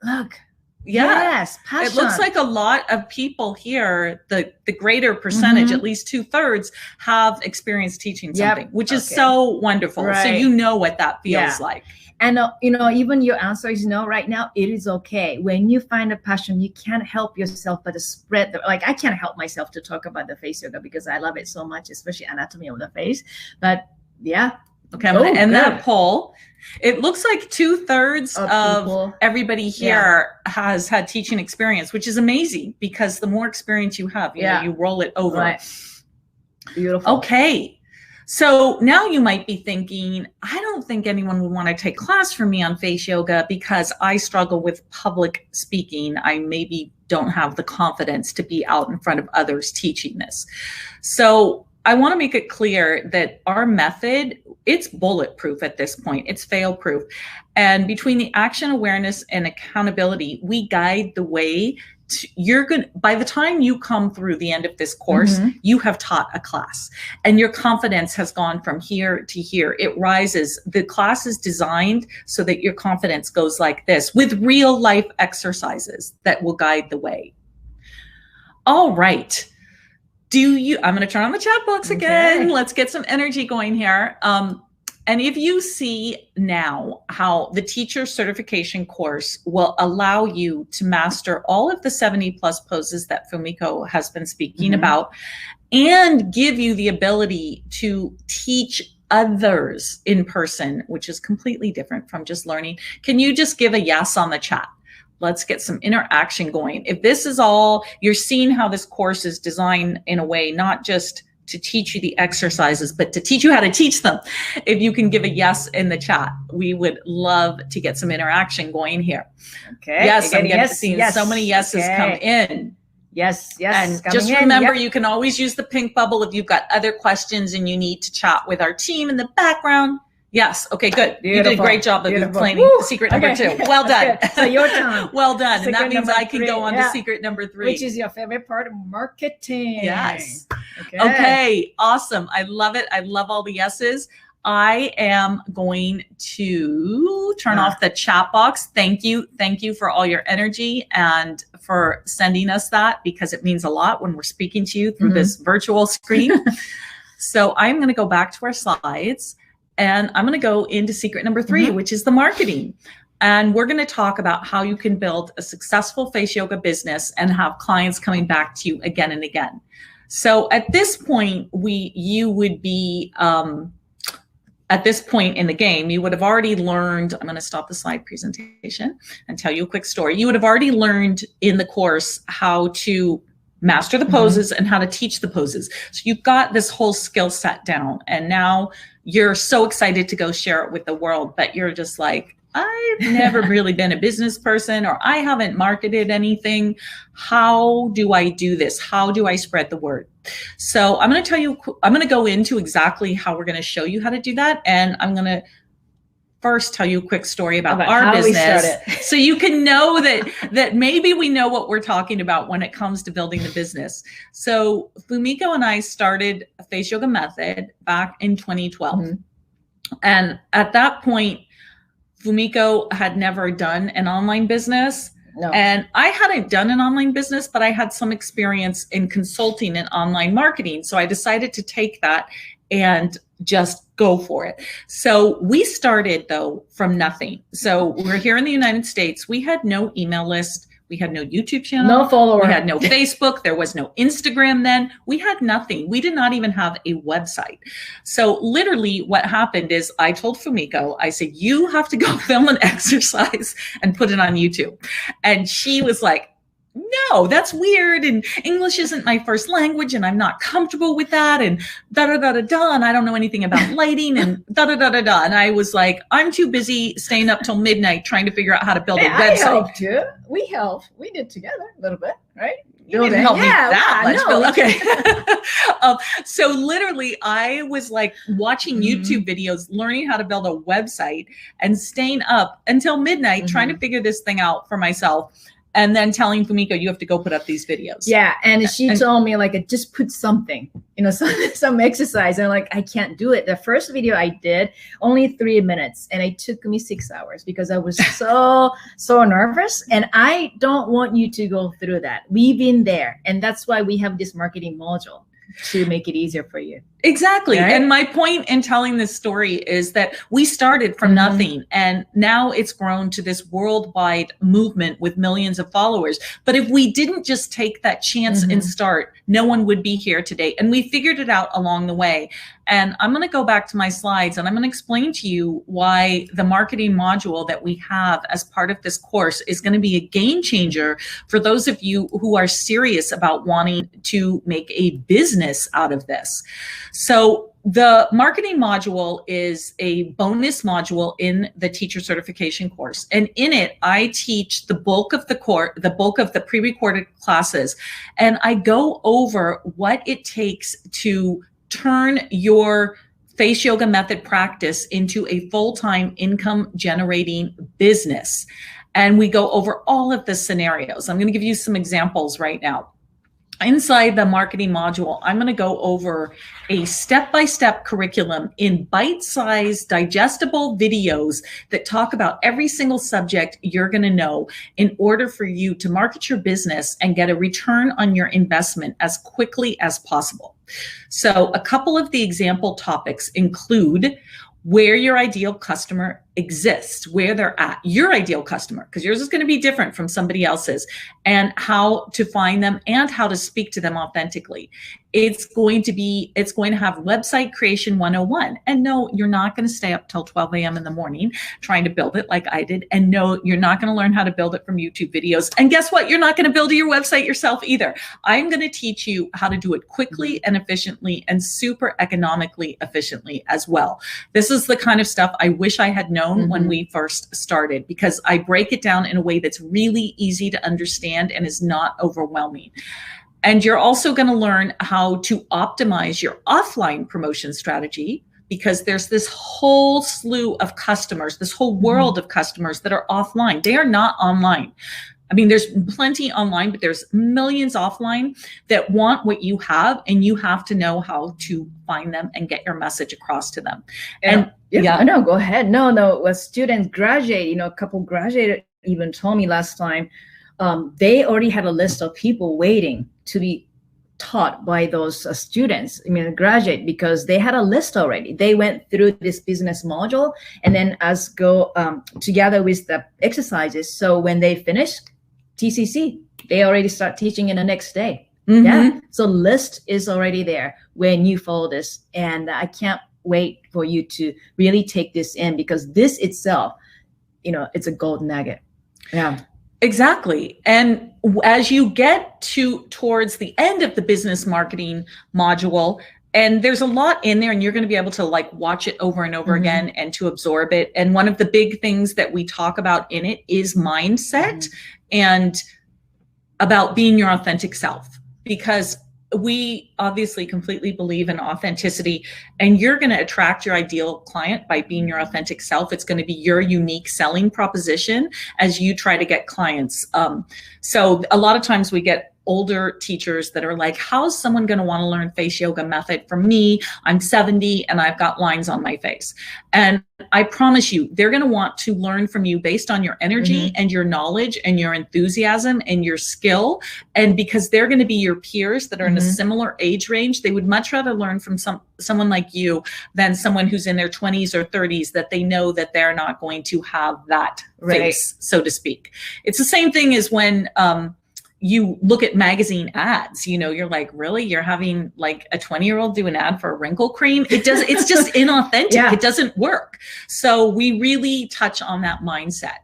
Look. Yeah. Yes, passion. It looks like a lot of people here, the greater percentage, at least 2/3, have experienced teaching something, which is so wonderful. Right. So you know what that feels like. And, even your answer is no right now, it is okay. When you find a passion, you can't help yourself but to spread I can't help myself to talk about the face yoga because I love it so much, especially anatomy of the face. But yeah. Okay, I'm going to end that poll. It looks like 2/3 of everybody here has had teaching experience, which is amazing, because the more experience you have, you roll it over. Right. Beautiful. Okay. So now you might be thinking, I don't think anyone would want to take class from me on face yoga because I struggle with public speaking. I maybe don't have the confidence to be out in front of others teaching this. So I want to make it clear that our method, it's bulletproof at this point. It's fail-proof. And between the action awareness and accountability, we guide the way. By the time you come through the end of this course, you have taught a class, and your confidence has gone from here to here. It rises. The class is designed so that your confidence goes like this, with real life exercises that will guide the way. All right. I'm going to turn on the chat box again. Let's get some energy going here. And if you see now how the teacher certification course will allow you to master all of the 70+ poses that Fumiko has been speaking about, and give you the ability to teach others in person, which is completely different from just learning, can you just give a yes on the chat? Let's get some interaction going. If this is all, you're seeing how this course is designed in a way, not just to teach you the exercises, but to teach you how to teach them. If you can give a yes in the chat, we would love to get some interaction going here. Okay. Yes, I'm getting seeing so many yeses come in. Yes. And just remember, you can always use the pink bubble if you've got other questions and you need to chat with our team in the background. Yes. Okay, good. You did a Beautiful. great job of Beautiful. explaining Woo! secret number Okay. 2. Well done. That's good. So your turn. Well done. And Secret that means number I can 3. go on to Yeah. secret number 3. Which is your favorite part of marketing. Yes. Okay. Okay, awesome. I love it. I love all the yeses. I am going to turn off the chat box. Thank you. Thank you for all your energy and for sending us that, because it means a lot when we're speaking to you through this virtual screen. So I'm going to go back to our slides, and I'm going to go into secret number 3, which is the marketing. And we're going to talk about how you can build a successful face yoga business and have clients coming back to you again and again. So at this point, you would be, at this point in the game, you would have already learned, I'm going to stop the slide presentation and tell you a quick story. You would have already learned in the course how to master the poses and how to teach the poses. So you've got this whole skill set down, and now you're so excited to go share it with the world, but you're just like, I've never really been a business person, or I haven't marketed anything. How do I do this? How do I spread the word? So I'm going to tell you, I'm going to go into exactly how we're going to show you how to do that. And I'm going to first tell you a quick story about our business, so you can know that maybe we know what we're talking about when it comes to building the business. So Fumiko and I started Face Yoga Method back in 2012. And at that point, Fumiko had never done an online business. No. And I hadn't done an online business, but I had some experience in consulting and online marketing. So I decided to take that and just go for it. So we started, though, from nothing. So we're here in the United States. We had no email list. We had no YouTube channel. No follower. We had no Facebook. There was no Instagram then. We had nothing. We did not even have a website. So literally what happened is I told Fumiko, I said, you have to go film an exercise and put it on YouTube. And she was like, no, that's weird. And English isn't my first language, and I'm not comfortable with that. And da-da-da-da-da. And I don't know anything about lighting and da-da-da-da-da. And I was like, I'm too busy staying up till midnight trying to figure out how to build a website. I helped too. We helped. We did together a little bit, right? You didn't help me that much. No. Okay. So literally I was like watching YouTube videos, learning how to build a website, and staying up until midnight trying to figure this thing out for myself. And then telling Fumiko, you have to go put up these videos. Yeah. And she told me, like, just put something, some exercise. And I'm like, I can't do it. The first video I did, only 3 minutes. And it took me 6 hours because I was so nervous. And I don't want you to go through that. We've been there. And that's why we have this marketing module to make it easier for you. Exactly. Right? And my point in telling this story is that we started from nothing, and now it's grown to this worldwide movement with millions of followers. But if we didn't just take that chance and start, no one would be here today. And we figured it out along the way. And I'm going to go back to my slides, and I'm going to explain to you why the marketing module that we have as part of this course is going to be a game changer for those of you who are serious about wanting to make a business out of this. So the marketing module is a bonus module in the teacher certification course. And in it, I teach the bulk of the course, the bulk of the pre-recorded classes. And I go over what it takes to turn your Face Yoga Method practice into a full-time income generating business. And we go over all of the scenarios. I'm going to give you some examples right now. Inside the marketing module, I'm going to go over a step-by-step curriculum in bite-sized, digestible videos that talk about every single subject you're going to know in order for you to market your business and get a return on your investment as quickly as possible. So a couple of the example topics include where your ideal customer exists, where they're at, your ideal customer, because yours is going to be different from somebody else's, and how to find them and how to speak to them authentically. It's going to have website creation 101. And no, you're not going to stay up till 12 a.m. in the morning trying to build it like I did. And no, you're not going to learn how to build it from YouTube videos. And guess what? You're not going to build your website yourself either. I'm going to teach you how to do it quickly and efficiently and super economically efficiently as well. This is the kind of stuff I wish I had known when we first started, because I break it down in a way that's really easy to understand and is not overwhelming. And you're also going to learn how to optimize your offline promotion strategy because there's this whole slew of customers, this whole world of customers that are offline. They are not online. I mean, there's plenty online, but there's millions offline that want what you have, and you have to know how to find them and get your message across to them. And yeah, no, go ahead. No, when students graduate, a couple graduated even told me last time, they already had a list of people waiting to be taught by those students, graduate, because they had a list already. They went through this business module and then go together with the exercises. So when they finish TCC, they already start teaching in the next day. Yeah. So list is already there when you follow this. And I can't wait for you to really take this in, because this itself, it's a gold nugget. Yeah. Exactly. And as you get towards the end of the business marketing module, and there's a lot in there, and you're going to be able to watch it over and over again and to absorb it. And one of the big things that we talk about in it is mindset and about being your authentic self, because we obviously completely believe in authenticity, and you're going to attract your ideal client by being your authentic self. It's going to be your unique selling proposition as you try to get clients. So a lot of times we get older teachers that are like, how is someone going to want to learn face yoga method from me? I'm 70 and I've got lines on my face. And I promise you, they're going to want to learn from you based on your energy and your knowledge and your enthusiasm and your skill. And because they're going to be your peers that are in a similar age range, they would much rather learn from someone like you than someone who's in their 20s or 30s that they know that they're not going to have that face, so to speak. It's the same thing as when, you look at magazine ads, you're like, really? You're having like a 20-year-old do an ad for a wrinkle cream? It's just inauthentic. Yeah. It doesn't work. So we really touch on that mindset.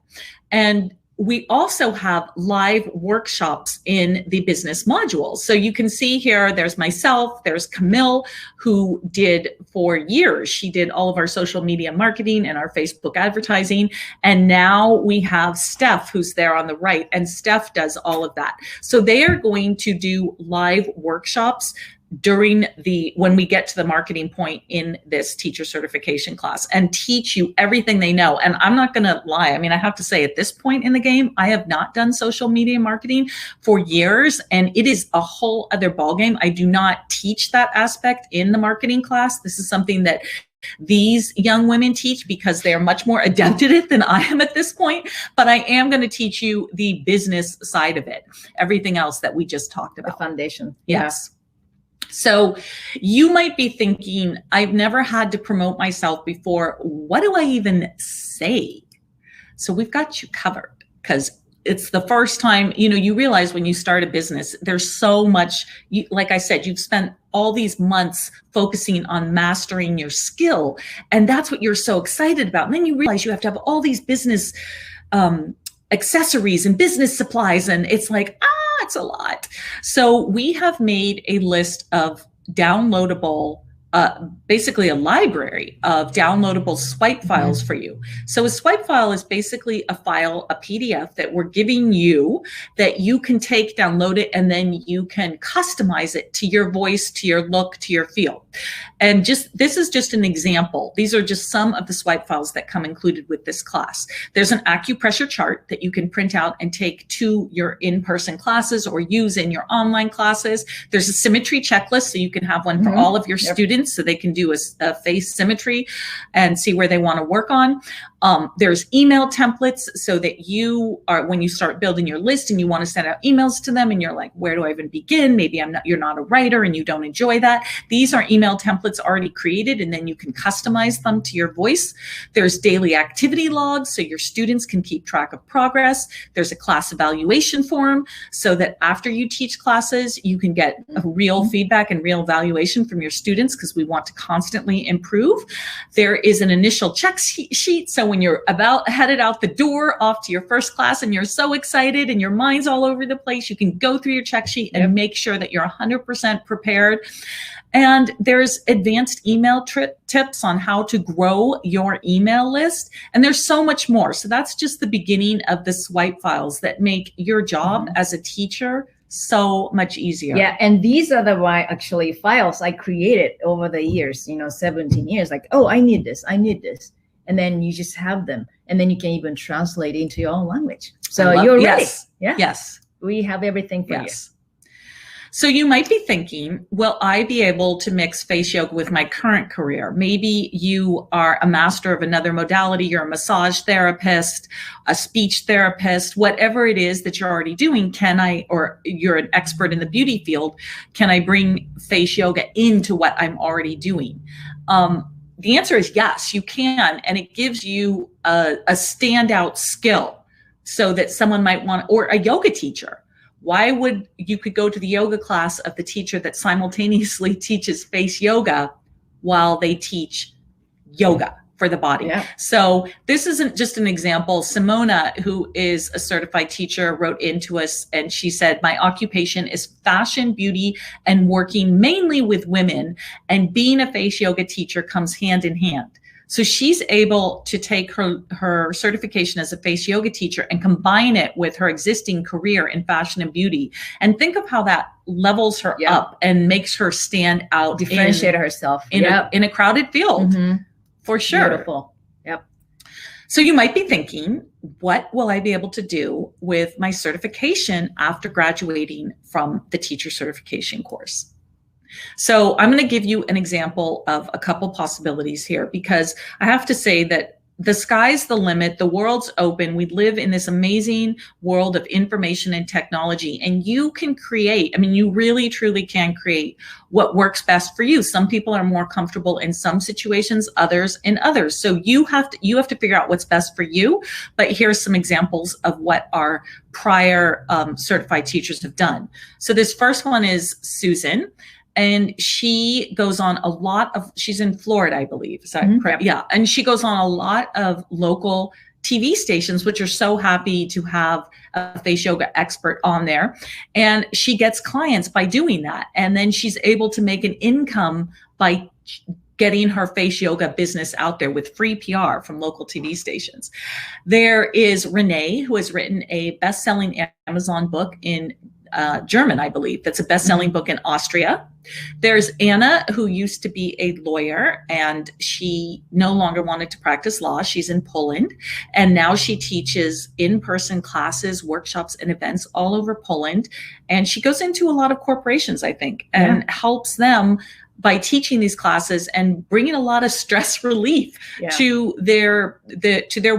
And we also have live workshops in the business module. So you can see here, there's myself, there's Camille, who did for years. She did all of our social media marketing and our Facebook advertising. And now we have Steph, who's there on the right, and Steph does all of that. So they are going to do live workshops when we get to the marketing point in this teacher certification class, and teach you everything they know. And I'm not going to lie. I mean, I have to say, at this point in the game, I have not done social media marketing for years, and it is a whole other ballgame. I do not teach that aspect in the marketing class. This is something that these young women teach because they are much more adept at it than I am at this point. But I am going to teach you the business side of it, everything else that we just talked about. The foundation. Yes. So you might be thinking, I've never had to promote myself before. What do I even say? So we've got you covered, because it's the first time, you realize when you start a business, there's so much, like I said, you've spent all these months focusing on mastering your skill. And that's what you're so excited about. And then you realize you have to have all these business accessories and business supplies. And it's like, it's a lot. So we have made a list of downloadable, basically a library of downloadable swipe files for you. So a swipe file is basically a file, a PDF that we're giving you that you can take, download it, and then you can customize it to your voice, to your look, to your feel. And this is just an example. These are just some of the swipe files that come included with this class. There's an acupressure chart that you can print out and take to your in-person classes or use in your online classes. There's a symmetry checklist, so you can have one for all of your students, so they can do a face symmetry and see where they want to work on. There's email templates, so that when you start building your list and you want to send out emails to them and you're like, where do I even begin? Maybe you're not a writer and you don't enjoy that. These are email templates already created, and then you can customize them to your voice. There's daily activity logs, so your students can keep track of progress. There's a class evaluation form, so that after you teach classes, you can get a real feedback and real evaluation from your students, because we want to constantly improve. There is an initial check sheet, so when you're headed out the door off to your first class and you're so excited and your mind's all over the place, you can go through your check sheet and make sure that you're 100% prepared. And there's advanced email tips on how to grow your email list. And there's so much more. So that's just the beginning of the swipe files that make your job as a teacher so much easier. Yeah, and these are the actually files I created over the years, 17 years. Like, oh, I need this, and then you just have them, and then you can even translate it into your own language. So you're ready. Yes. We have everything for you. So you might be thinking, will I be able to mix face yoga with my current career? Maybe you are a master of another modality. You're a massage therapist, a speech therapist, whatever it is that you're already doing. Or you're an expert in the beauty field. Can I bring face yoga into what I'm already doing? The answer is yes, you can. And it gives you a standout skill so that someone might want, or a yoga teacher. Why would you could go to the yoga class of the teacher that simultaneously teaches face yoga while they teach yoga for the body? Yeah. So this isn't just an example. Simona, who is a certified teacher, wrote into us and she said, my occupation is fashion, beauty, and working mainly with women. And being a face yoga teacher comes hand in hand. So she's able to take her certification as a face yoga teacher and combine it with her existing career in fashion and beauty. And think of how that levels her up and makes her stand out. Differentiate herself. In a crowded field, for sure. Beautiful. Yep. So you might be thinking, what will I be able to do with my certification after graduating from the teacher certification course? So I'm going to give you an example of a couple possibilities here, because I have to say that the sky's the limit. The world's open. We live in this amazing world of information and technology, and you can create, you really, truly can create what works best for you. Some people are more comfortable in some situations, others in others. So you have to figure out what's best for you. But here's some examples of what our prior certified teachers have done. So this first one is Susan. And she goes on she's in Florida, I believe. Is that correct? Yeah. And she goes on a lot of local TV stations, which are so happy to have a face yoga expert on there. And she gets clients by doing that. And then she's able to make an income by getting her face yoga business out there with free PR from local TV stations. There is Renee, who has written a best-selling Amazon book in German, I believe. That's a best-selling book in Austria. There's Anna, who used to be a lawyer and she no longer wanted to practice law. She's in Poland, and now she teaches in-person classes, workshops, and events all over Poland. And she goes into a lot of corporations, I think, and helps them by teaching these classes and bringing a lot of stress relief to their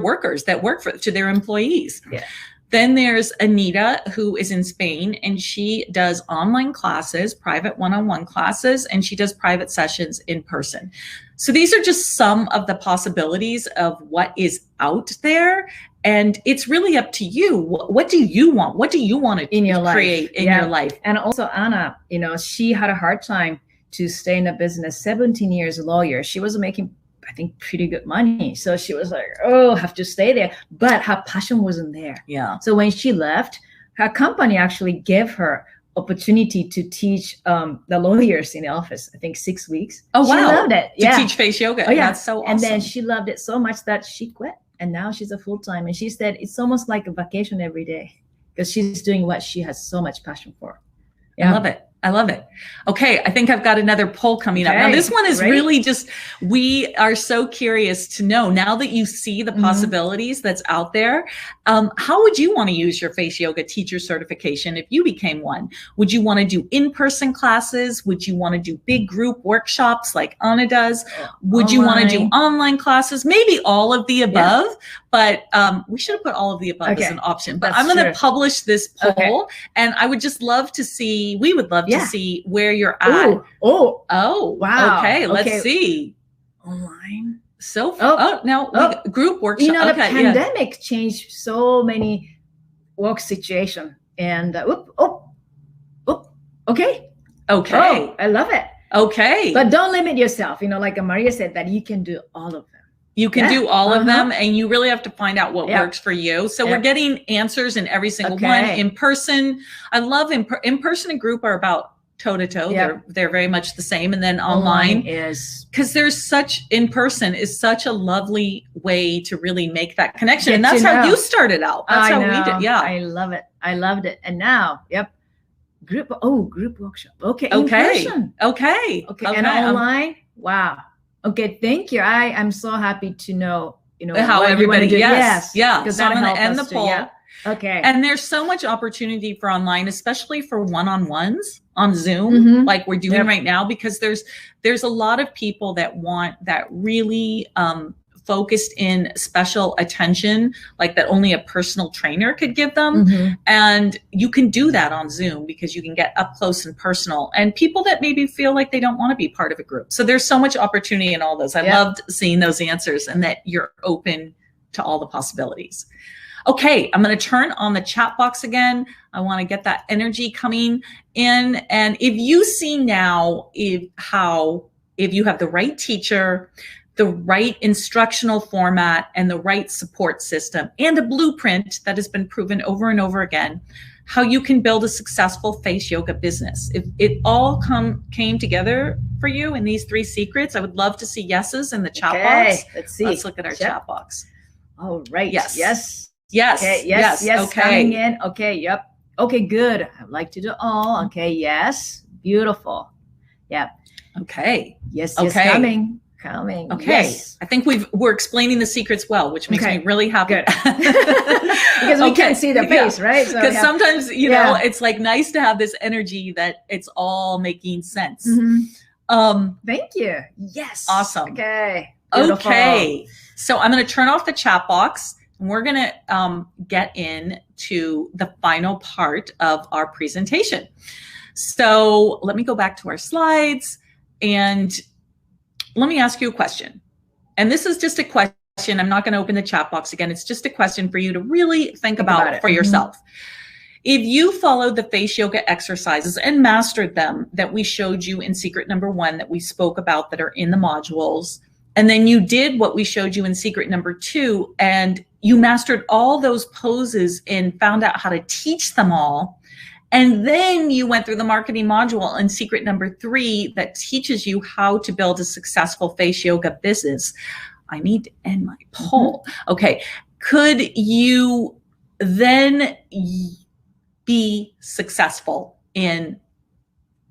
workers that work to their employees. Yeah. Then there's Anita, who is in Spain, and she does online classes, private one-on-one classes, and she does private sessions in person. So these are just some of the possibilities of what is out there. And it's really up to you. What do you want? What do you want to create in your life? And also Anna, she had a hard time to stay in the business. 17 years lawyer. She was making, I think, pretty good money. So she was like, oh, have to stay there. But her passion wasn't there. Yeah. So when she left, her company actually gave her opportunity to teach the lawyers in the office, I think 6 weeks. Oh, wow. She loved it. To teach face yoga. Oh, yeah. That's so awesome. And then she loved it so much that she quit. And now she's a full-time. And she said it's almost like a vacation every day because she's doing what she has so much passion for. Yeah. I love it. I love it. Okay, I think I've got another poll coming up. Now, this one is really just, we are so curious to know, now that you see the possibilities that's out there, how would you want to use your face yoga teacher certification if you became one? Would you want to do in-person classes? Would you want to do big group workshops like Anna does? Would you want to do online classes? Maybe all of the above, but we should have put all of the above as an option. But I'm going to publish this poll, and I would just love to see, we would love to see where you're at. Oh, wow. Okay, let's see. Online. So, group workshop. The pandemic changed so many work situation. And, okay. Oh, I love it. Okay. But don't limit yourself. Like Maria said, that you can do all of them. You can do all of them, and you really have to find out what works for you. So we're getting answers in every single one. In person, I love in person and group are about toe to toe. They're very much the same. And then online is, because there's such, in person is such a lovely way to really make that connection. And that's how you started out. That's how we did. Yeah. I love it. I loved it. And now, Group workshop. Okay. In Okay. person. Okay. And online. Wow. Okay. Thank you. I'm so happy to know, how what you wanna everybody, do. yes. Yeah. Because So I'm that'll going to help end us the too. poll. Yeah. Okay. And there's so much opportunity for online, especially for one-on-ones on Zoom, Mhm. like we're doing Yep. right now, because there's a lot of people that want that really focused in special attention, like that only a personal trainer could give them. Mhm. And you can do that on Zoom because you can get up close and personal, and people that maybe feel like they don't want to be part of a group. So there's so much opportunity in all those. I Yep. loved seeing those answers and that you're open to all the possibilities. Okay, I'm going to turn on the chat box again. I want to get that energy coming in. And if you see now if you have the right teacher, the right instructional format, and the right support system, and a blueprint that has been proven over and over again, how you can build a successful face yoga business. If it all came together for you in these 3 secrets, I would love to see yeses in the chat box. Let's see. Let's look at our chat box. All right. Yes. Yes. Yes. Okay. Yes. Okay. Coming in. Okay. Yep. Okay. Good. I'd like to do all. Okay. Yes. Beautiful. Yep. Okay. Yes. Okay. Yes. Coming. Okay. Yes. I think we're explaining the secrets well, which makes me really happy. Good. Because we can't see the face, right? So, because sometimes, it's like nice to have this energy that it's all making sense. Mm-hmm. Thank you. Yes. Awesome. Okay. Beautiful. Okay. So I'm going to turn off the chat box. And we're going to get into the final part of our presentation. So let me go back to our slides and let me ask you a question. And this is just a question. I'm not going to open the chat box again. It's just a question for you to really think about for yourself. If you followed the face yoga exercises and mastered them that we showed you in secret number 1 that we spoke about that are in the modules, and then you did what we showed you in secret number 2, and you mastered all those poses and found out how to teach them all, and then you went through the marketing module in secret number 3 that teaches you how to build a successful face yoga business. I need to end my poll. Okay. Could you then be successful in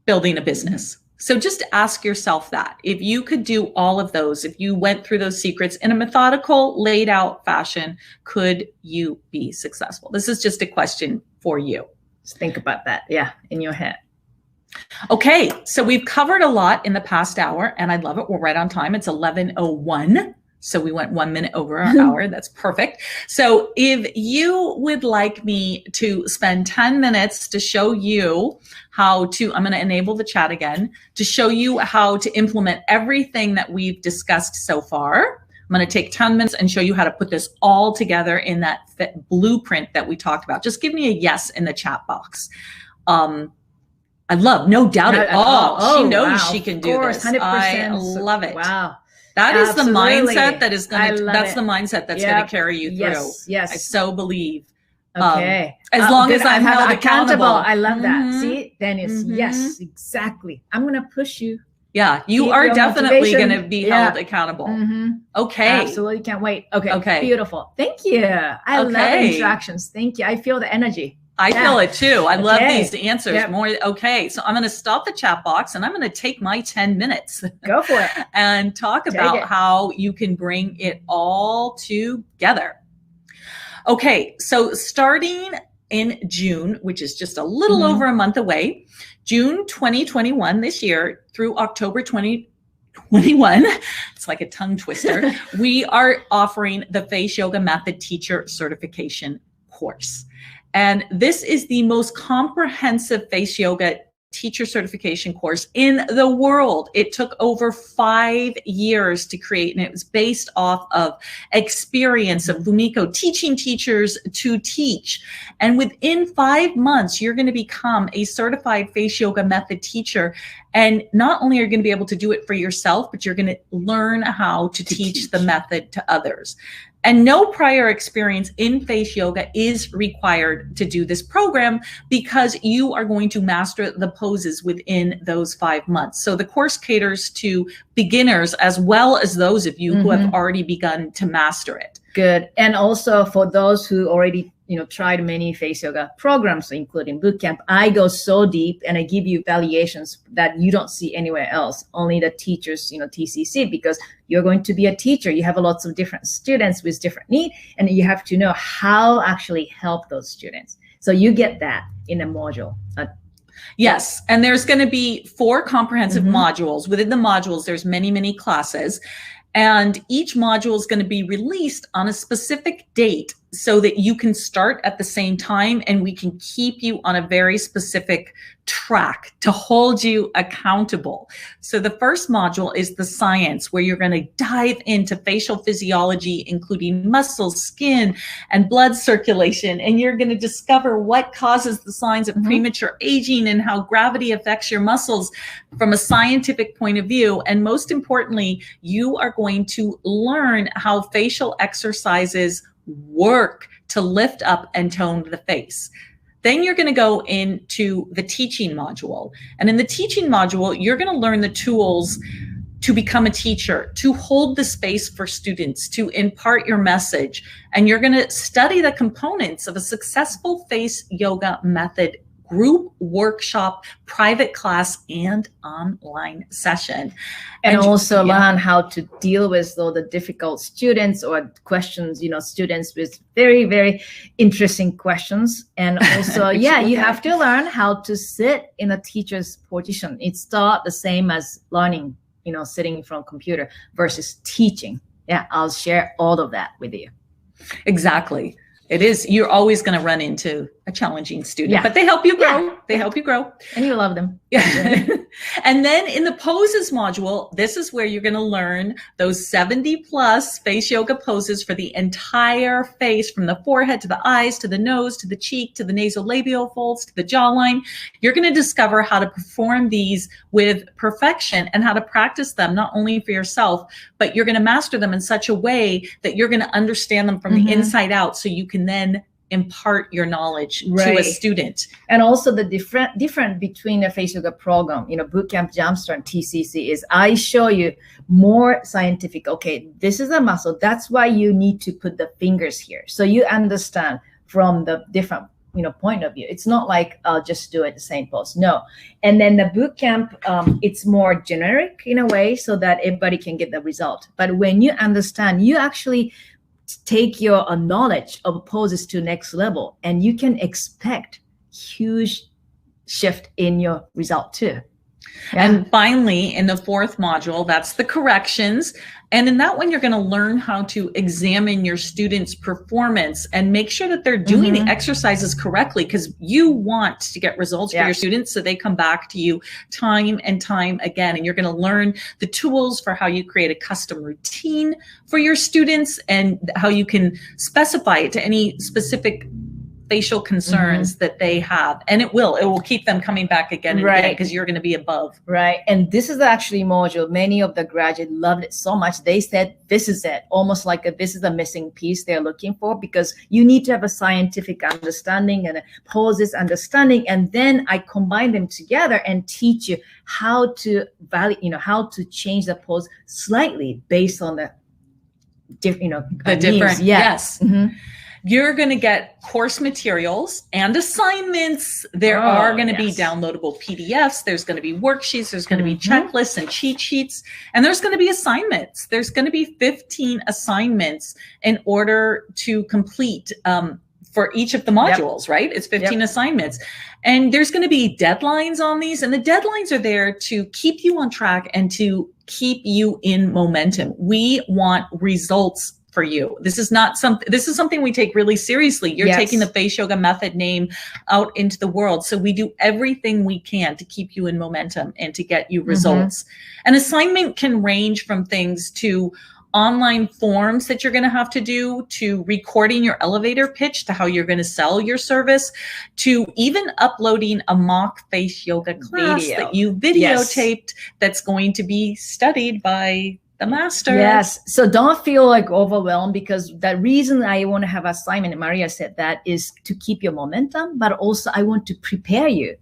building a business? So just ask yourself that. If you could do all of those, if you went through those secrets in a methodical, laid out fashion, could you be successful? This is just a question for you. Just think about that. Yeah, in your head. Okay, so we've covered a lot in the past hour, and I love it. We're right on time. It's 11:01. So we went 1 minute over our hour. That's perfect. So if you would like me to spend 10 minutes to show you how to, I'm going to enable the chat again, to show you how to implement everything that we've discussed so far. I'm going to take 10 minutes and show you how to put this all together in that blueprint that we talked about. Just give me a yes in the chat box. I love, no doubt at all. She knows she can do this. 100%. I love it. Wow. That is the mindset that is going to, that's the mindset that's going to carry you through. Yes. I so believe. Okay. As long as I'm held accountable. I love that. See, then it's yes, exactly. I'm going to push you. Yeah, you are definitely going to be held accountable. Okay. Absolutely. Can't wait. Okay. Beautiful. Thank you. I love interactions. Thank you. I feel the energy. I feel it too. I love these answers more. Okay. So I'm going to stop the chat box and I'm going to take my 10 minutes. Go for it. And talk about how you can bring it all together. Okay. So starting in June, which is just a little over a month away, June 2021 this year through October 2021, it's like a tongue twister, we are offering the Face Yoga Method Teacher Certification course. And this is the most comprehensive face yoga teacher certification course in the world. It took over 5 years to create, and it was based off of experience of Fumiko teaching teachers to teach. And within 5 months, you're going to become a certified face yoga method teacher. And not only are you going to be able to do it for yourself, but you're going to learn how to teach the method to others. And no prior experience in face yoga is required to do this program because you are going to master the poses within those 5 months. So the course caters to beginners as well as those of you who have already begun to master it. Good. And also for those who already tried many face yoga programs, including bootcamp, I go so deep and I give you evaluations that you don't see anywhere else, only the teachers, TCC, because you're going to be a teacher. You have lots of different students with different needs, and you have to know how actually help those students. So you get that in a module. Yes. And there's going to be 4 comprehensive modules. Within the modules, there's many, many classes. And each module is going to be released on a specific date so that you can start at the same time, and we can keep you on a very specific track to hold you accountable. So the first module is the science, where you're going to dive into facial physiology, including muscles, skin, and blood circulation. And you're going to discover what causes the signs of premature aging and how gravity affects your muscles from a scientific point of view. And most importantly, you are going to learn how facial exercises work to lift up and tone the face. Then you're going to go into the teaching module. And in the teaching module, you're going to learn the tools to become a teacher, to hold the space for students, to impart your message. And you're going to study the components of a successful face yoga method group workshop, private class, and online session. And also learn how to deal with all the difficult students or questions, students with very, very interesting questions. And also, you have to learn how to sit in a teacher's position. It's not the same as learning, sitting in front of a computer versus teaching. Yeah, I'll share all of that with you. Exactly. It is. You're always going to run into a challenging student, but they help you grow. Yeah. They help you grow. And you love them. Yeah. And then in the poses module, this is where you're going to learn those 70 plus face yoga poses for the entire face, from the forehead to the eyes, to the nose, to the cheek, to the nasolabial folds, to the jawline. You're going to discover how to perform these with perfection and how to practice them, not only for yourself, but you're going to master them in such a way that you're going to understand them from the inside out, so you can then impart your knowledge to a student. And also the different between a face yoga program, bootcamp, Jumpstart, and TCC is I show you more scientific. Okay, this is a muscle. That's why you need to put the fingers here, so you understand from the different point of view. It's not like I'll just do it the same pose. No. And then the bootcamp, it's more generic in a way, so that everybody can get the result. But when you understand, you actually take your knowledge of poses to next level, and you can expect huge shift in your result too. Yeah. And finally, in the 4th module, that's the corrections. And in that one, you're going to learn how to examine your students' performance and make sure that they're doing the exercises correctly, because you want to get results for your students, so they come back to you time and time again. And you're going to learn the tools for how you create a custom routine for your students, and how you can specify it to any specific facial concerns that they have. And it will keep them coming back again and again, because you're going to be above. Right. And this is actually module. Many of the graduates loved it so much. They said, this is it. Almost like this is a missing piece they're looking for, because you need to have a scientific understanding and a poses understanding. And then I combine them together and teach you how to how to change the pose slightly based on the different. Yes. You're going to get course materials and assignments. There are going to be downloadable PDFs. There's going to be worksheets. There's going to be checklists and cheat sheets. And there's going to be assignments. There's going to be 15 assignments in order to complete for each of the modules, right? It's 15 assignments. And there's going to be deadlines on these. And the deadlines are there to keep you on track and to keep you in momentum. We want results for you. This is something we take really seriously. You're taking the face yoga method name out into the world. So we do everything we can to keep you in momentum and to get you results. An assignment can range from things to online forms that you're going to have to do, to recording your elevator pitch, to how you're going to sell your service, to even uploading a mock face yoga class that you videotaped that's going to be studied by the master. Yes. So don't feel like overwhelmed, because the reason I want to have assignment, and Maria said that, is to keep your momentum, but also I want to prepare you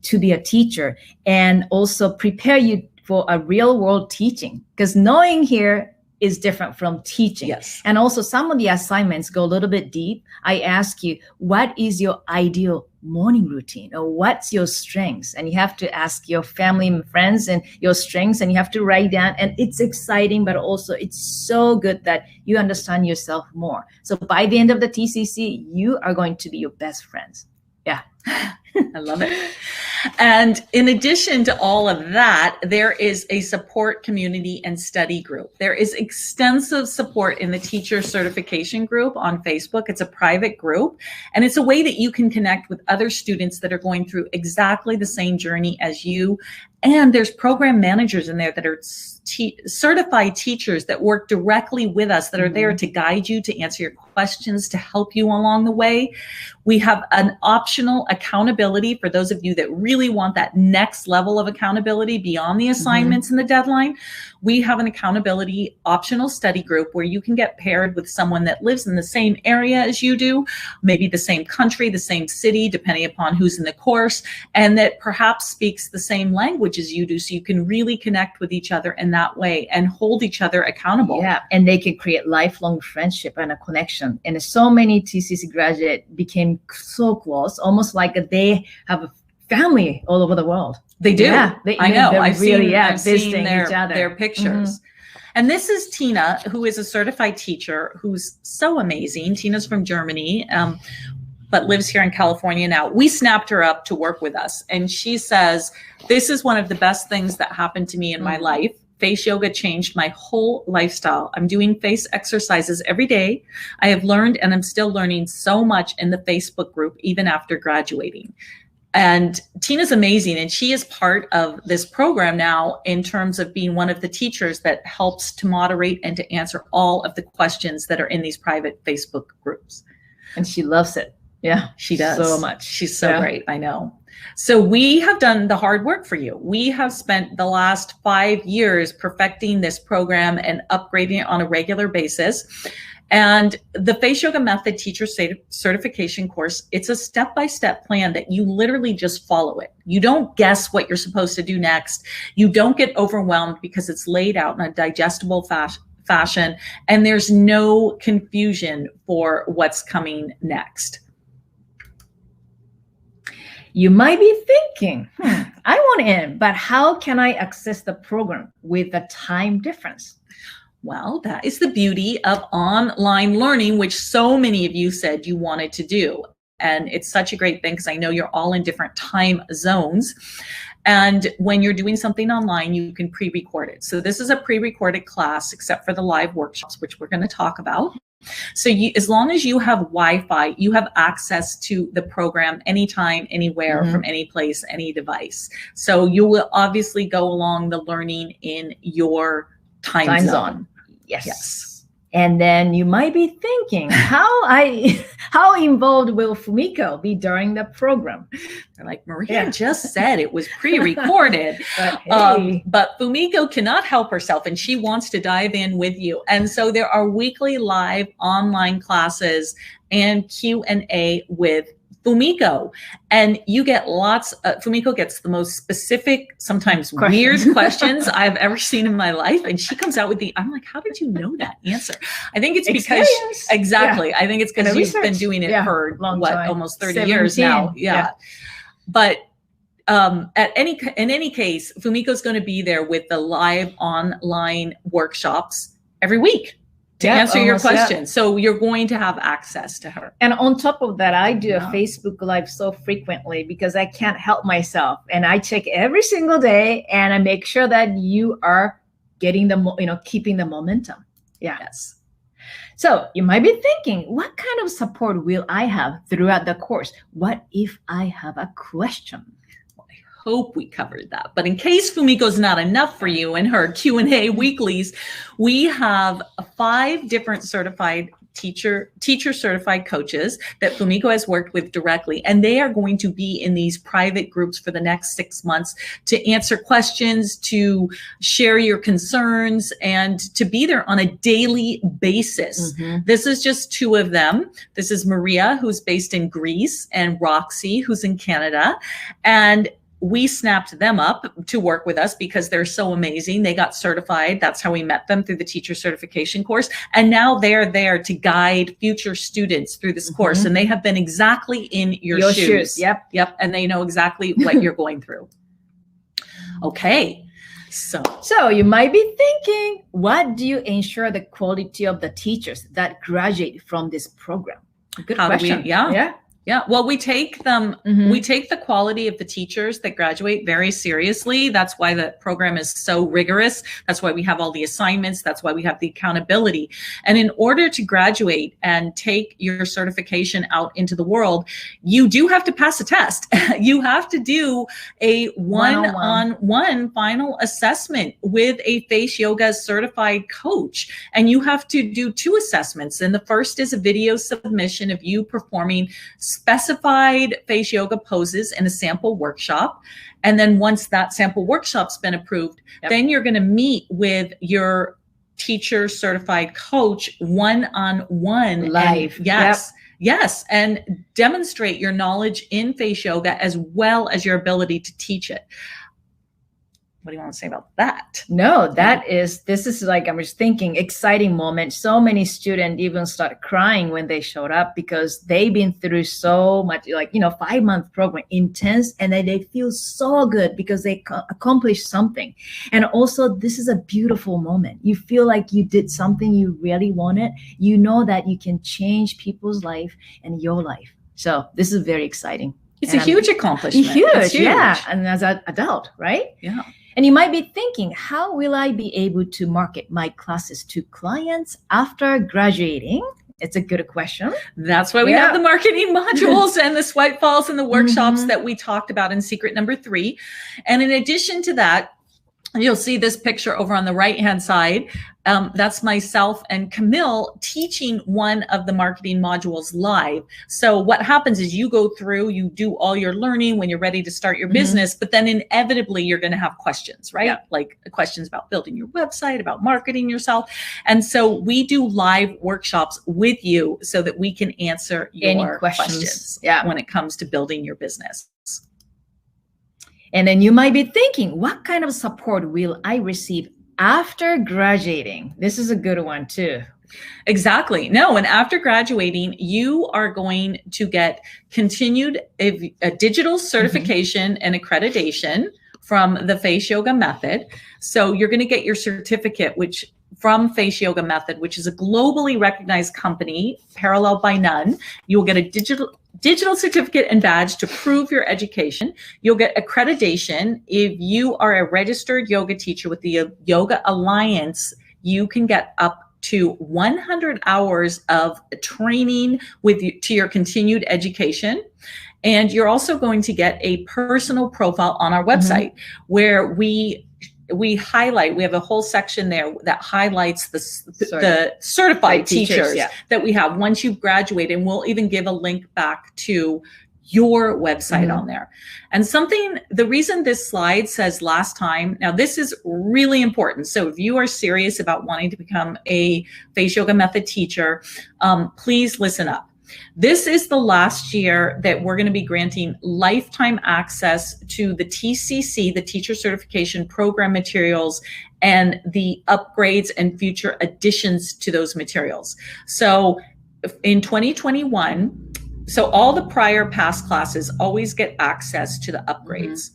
to be a teacher, and also prepare you for a real world teaching. Because knowing here, is different from teaching. Yes. And also some of the assignments go a little bit deep. I ask you, what is your ideal morning routine, or what's your strengths? And you have to ask your family and friends and your strengths, and you have to write down. And it's exciting, but also it's so good that you understand yourself more. So by the end of the TCC, you are going to be your best friends. Yeah. I love it. And in addition to all of that, there is a support community and study group. There is extensive support in the teacher certification group on Facebook. It's a private group, and it's a way that you can connect with other students that are going through exactly the same journey as you. And there's program managers in there that are certified teachers that work directly with us, that are there to guide you, to answer your questions, to help you along the way. We have an optional accountability for those of you that really want that next level of accountability beyond the assignments and the deadline. We have an accountability optional study group where you can get paired with someone that lives in the same area as you do, maybe the same country, the same city, depending upon who's in the course, and that perhaps speaks the same language as you do, so you can really connect with each other in that way and hold each other accountable. Yeah, and they can create lifelong friendship and a connection. And so many TCC graduates became so close, almost like they have a family all over the world. They do. Yeah, I know. I've really, seen their pictures. And this is Tina, who is a certified teacher, who's so amazing. Tina's from Germany, but lives here in California now. We snapped her up to work with us. And she says, this is one of the best things that happened to me in my life. Face yoga changed my whole lifestyle. I'm doing face exercises every day. I have learned, and I'm still learning so much in the Facebook group, even after graduating. And Tina's amazing, and she is part of this program now in terms of being one of the teachers that helps to moderate and to answer all of the questions that are in these private Facebook groups. And she loves it. Yeah, she does so much. She's so great. I know. So we have done the hard work for you. We have spent the last 5 years perfecting this program and upgrading it on a regular basis. And the Face Yoga Method Teacher Certification course, it's a step-by-step plan that you literally just follow it. You don't guess what you're supposed to do next. You don't get overwhelmed because it's laid out in a digestible fashion, and there's no confusion for what's coming next. You might be thinking, I want in, but how can I access the program with the time difference? Well, that is the beauty of online learning, which so many of you said you wanted to do. And it's such a great thing because I know you're all in different time zones. And when you're doing something online, you can pre-record it. So this is a pre-recorded class, except for the live workshops, which we're going to talk about. So as long as you have Wi-Fi, you have access to the program anytime, anywhere, from any place, any device. So you will obviously go along the learning in your time zone. Yes. And then you might be thinking, how involved will Fumiko be during the program? They're like, Maria just said it was pre-recorded. But Fumiko cannot help herself, and she wants to dive in with you. And so there are weekly live online classes and Q&A with Fumiko, and you get lots. Fumiko gets the most specific, sometimes weird questions I've ever seen in my life, and she comes out with I'm like, how did you know that answer? I think it's because I think it's because she's been doing it for almost 30 years now. But in any case, Fumiko's going to be there with the live online workshops every week to answer your questions. So you're going to have access to her. And on top of that, I do a Facebook Live so frequently because I can't help myself. And I check every single day, and I make sure that you are getting keeping the momentum. Yes. So you might be thinking, what kind of support will I have throughout the course? What if I have a question? Hope we covered that. But in case Fumiko's not enough for you in her Q&A weeklies, we have 5 different certified teacher certified coaches that Fumiko has worked with directly, and they are going to be in these private groups for the next 6 months to answer questions, to share your concerns, and to be there on a daily basis. This is just 2 of them. This is Maria, who's based in Greece, and Roxy, who's in Canada. And we snapped them up to work with us because they're so amazing. They got certified. That's how we met them, through the teacher certification course. And now they're there to guide future students through this course. And they have been exactly in your shoes. Yep. Yep. And they know exactly what you're going through. Okay. So you might be thinking, what do you ensure the quality of the teachers that graduate from this program? Good question. Yeah. Well, we take them, we take the quality of the teachers that graduate very seriously. That's why the program is so rigorous. That's why we have all the assignments. That's why we have the accountability. And in order to graduate and take your certification out into the world, you do have to pass a test. You have to do a one-on-one final assessment with a Face Yoga certified coach. And you have to do 2 assessments. And the first is a video submission of you performing specified Face Yoga poses in a sample workshop. And then once that sample workshop's been approved, then you're going to meet with your teacher certified coach one-on-one. Live. Yes. And demonstrate your knowledge in Face Yoga as well as your ability to teach it. What do you want to say about that? No, this is like, I was thinking, exciting moment. So many students even started crying when they showed up because they've been through so much, 5-month program, intense, and then they feel so good because they accomplished something. And also, this is a beautiful moment. You feel like you did something you really wanted. You know that you can change people's life and your life. So this is very exciting. It's a huge accomplishment. Huge. Yeah. And as an adult, right? Yeah. And you might be thinking, how will I be able to market my classes to clients after graduating? It's a good question. That's why we have the marketing modules and the swipe files and the workshops that we talked about in secret number 3. And in addition to that, you'll see this picture over on the right-hand side. That's myself and Camille teaching one of the marketing modules live. So what happens is you go through, you do all your learning when you're ready to start your business, but then inevitably you're going to have questions, right? Like questions about building your website, about marketing yourself. And so we do live workshops with you so that we can answer your questions when it comes to building your business. And then you might be thinking, what kind of support will I receive after graduating? This is a good one too. Exactly. No, and after graduating, you are going to get continued a digital certification and accreditation from the Face Yoga Method. So you're going to get your certificate, which from Face Yoga Method, which is a globally recognized company, paralleled by none. You will get a digital certificate and badge to prove your education. You'll get accreditation. If you are a registered yoga teacher with the Yoga Alliance, you can get up to 100 hours of training to your continued education. And you're also going to get a personal profile on our website where we highlight, we have a whole section there that highlights the certified teachers that we have once you've graduated, and we'll even give a link back to your website on there. And the reason this slide says last time, now this is really important. So if you are serious about wanting to become a Face Yoga Method teacher, please listen up. This is the last year that we're going to be granting lifetime access to the TCC, the Teacher Certification Program materials, and the upgrades and future additions to those materials. So in 2021, so all the prior past classes always get access to the upgrades.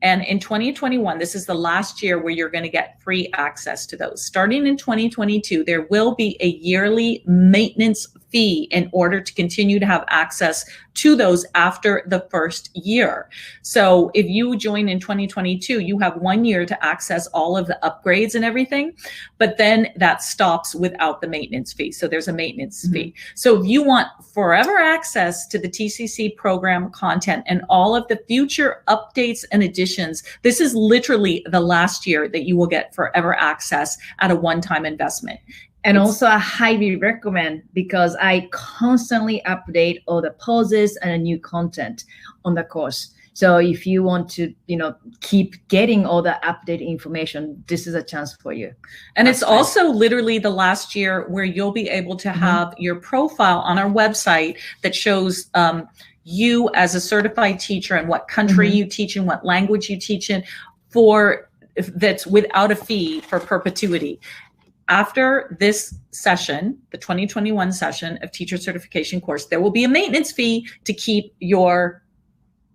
And in 2021, this is the last year where you're going to get free access to those. Starting in 2022, there will be a yearly maintenance fee in order to continue to have access to those after the first year. So if you join in 2022, you have 1 year to access all of the upgrades and everything, but then that stops without the maintenance fee. So there's a maintenance fee. So if you want forever access to the TCC program content and all of the future updates and additions, this is literally the last year that you will get forever access at a one-time investment. And also I highly recommend, because I constantly update all the poses and new content on the course. So if you want to, keep getting all the updated information, this is a chance for you. And it's also literally the last year where you'll be able to have your profile on our website that shows you as a certified teacher and what country you teach in, what language you teach in, that's without a fee for perpetuity. After this session, the 2021 session of teacher certification course, there will be a maintenance fee to keep your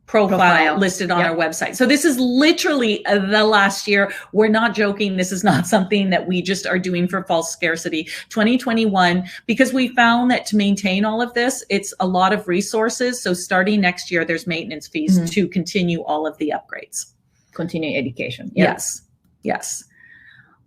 profile listed on our website. So this is literally the last year. We're not joking. This is not something that we just are doing for false scarcity. 2021, because we found that to maintain all of this, it's a lot of resources. So starting next year, there's maintenance fees to continue all of the upgrades. Continuing education. Yes. Yes.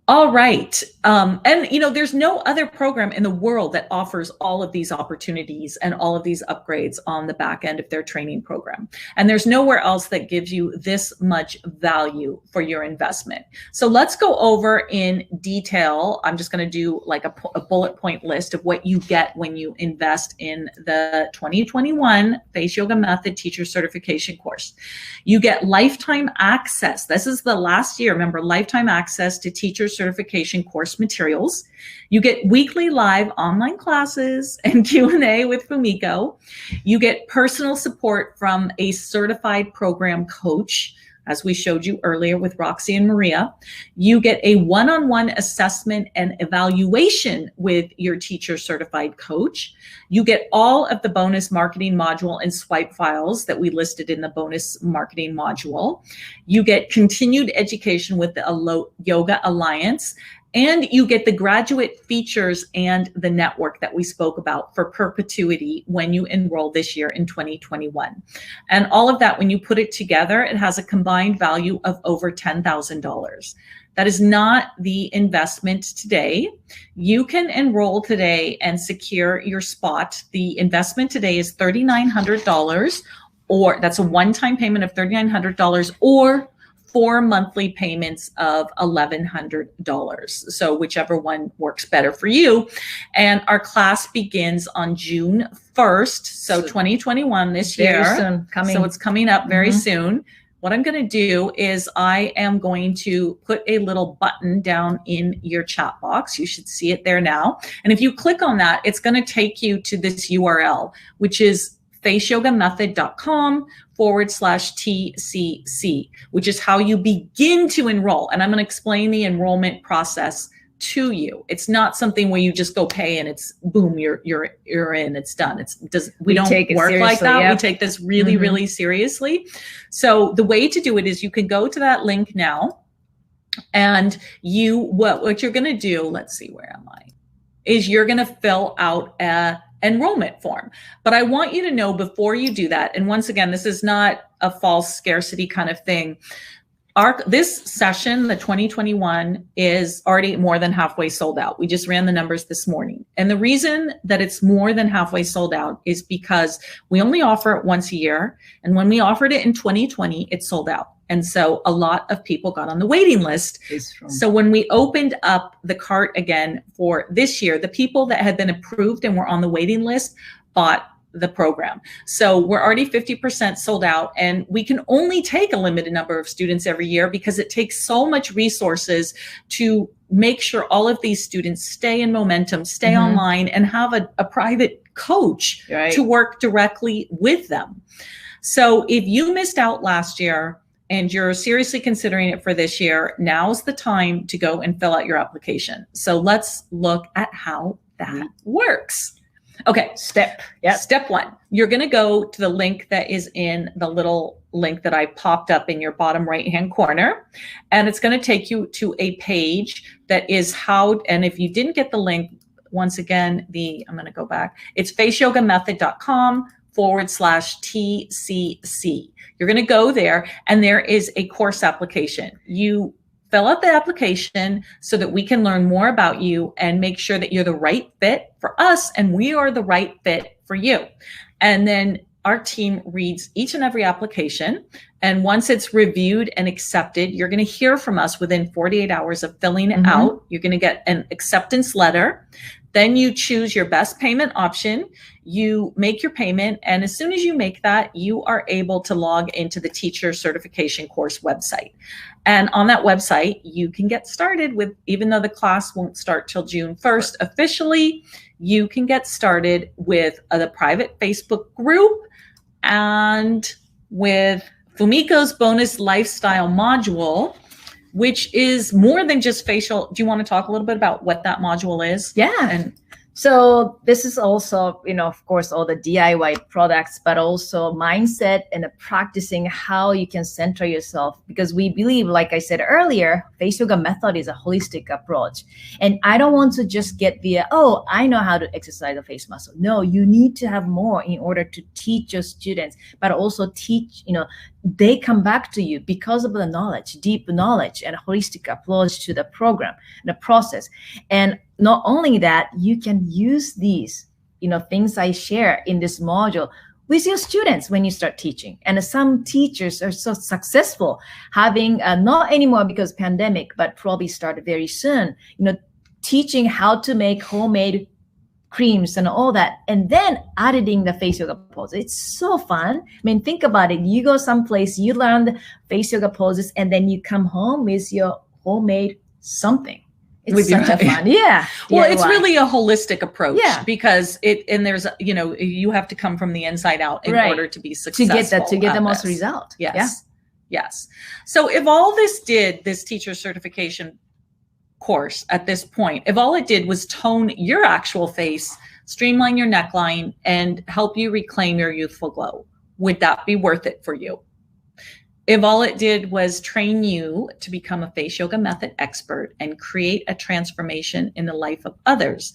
All right. And, you know, there's no other program in the world that offers all of these opportunities and all of these upgrades on the back end of their training program. And there's nowhere else that gives you this much value for your investment. So let's go over in detail. I'm just going to do like a bullet point list of what you get when you invest in the 2021 Face Yoga Method Teacher Certification course. You get lifetime access. This is the last year. Remember, lifetime access to teacher certification course materials. You get weekly live online classes and Q&A with Fumiko. You get personal support from a certified program coach, as we showed you earlier with Roxy and Maria. You get a one-on-one assessment and evaluation with your teacher certified coach. You get all of the bonus marketing module and swipe files that we listed in the bonus marketing module. You get continued education with the Yoga Alliance. And you get the graduate features and the network that we spoke about for perpetuity when you enroll this year in 2021. And all of that, when you put it together, it has a combined value of over $10,000. That is not the investment today. You can enroll today and secure your spot. The investment today is $3,900, or that's a one-time payment of $3,900, or 4 monthly payments of $1,100. So whichever one works better for you. And our class begins on June 1st. So 2021 this year. Very soon coming. So it's coming up very soon. What I'm going to do is I am going to put a little button down in your chat box. You should see it there now. And if you click on that, it's going to take you to this URL, which is faceyogamethod.com/TCC, which is how you begin to enroll. And I'm going to explain the enrollment process to you. It's not something where you just go pay and it's boom, you're in, it's done. We don't work like that. Yep. We take this really, really seriously. So the way to do it is you can go to that link now, and what you're going to do, let's see, where am I? Is you're going to fill out a enrollment form. But I want you to know before you do that, and once again, this is not a false scarcity kind of thing. This session, the 2021, is already more than halfway sold out. We just ran the numbers this morning. And the reason that it's more than halfway sold out is because we only offer it once a year. And when we offered it in 2020, it sold out. And so a lot of people got on the waiting list. So when we opened up the cart again for this year, the people that had been approved and were on the waiting list bought the program. So we're already 50% sold out, and we can only take a limited number of students every year because it takes so much resources to make sure all of these students stay in momentum, stay online, and have a private coach to work directly with them. So if you missed out last year and you're seriously considering it for this year, now's the time to go and fill out your application. So let's look at how that works. Okay, step one, you're going to go to the link that is in the little link that I popped up in your bottom right-hand corner. And it's going to take you to a page that is and if you didn't get the link, once again, I'm going to go back. It's faceyogamethod.com/TCC. You're going to go there, and there is a course application. You fill out the application so that we can learn more about you and make sure that you're the right fit for us and we are the right fit for you. And then our team reads each and every application. And once it's reviewed and accepted, you're going to hear from us within 48 hours of filling it out. You're going to get an acceptance letter. Then you choose your best payment option. You make your payment. And as soon as you make that, you are able to log into the teacher certification course website. And on that website, you can get started with, even though the class won't start till June 1st officially, you can get started with the private Facebook group and with Fumiko's bonus lifestyle module, which is more than just facial. Do you want to talk a little bit about what that module is? Yeah. And so this is also, of course, all the DIY products, but also mindset and practicing how you can center yourself, because we believe, like I said earlier, face yoga method is a holistic approach. And I don't want to just get I know how to exercise the face muscle. No, you need to have more in order to teach your students, but also teach, they come back to you because of the knowledge, deep knowledge and holistic approach to the program, the process. And not only that, you can use these, things I share in this module with your students when you start teaching. And some teachers are so successful having, not anymore because pandemic, but probably start very soon, teaching how to make homemade creams and all that, and then editing the face yoga pose. It's so fun. I mean, think about it. You go someplace, you learn the face yoga poses, and then you come home with your homemade something. It's such a fun. Yeah. Well, it's really a holistic approach because there's, you have to come from the inside out in order to be successful. To get the most result. Yes. Yeah. Yes. So if all this teacher certification course at this point, if all it did was tone your actual face, streamline your neckline, and help you reclaim your youthful glow, would that be worth it for you? If all it did was train you to become a face yoga method expert and create a transformation in the life of others,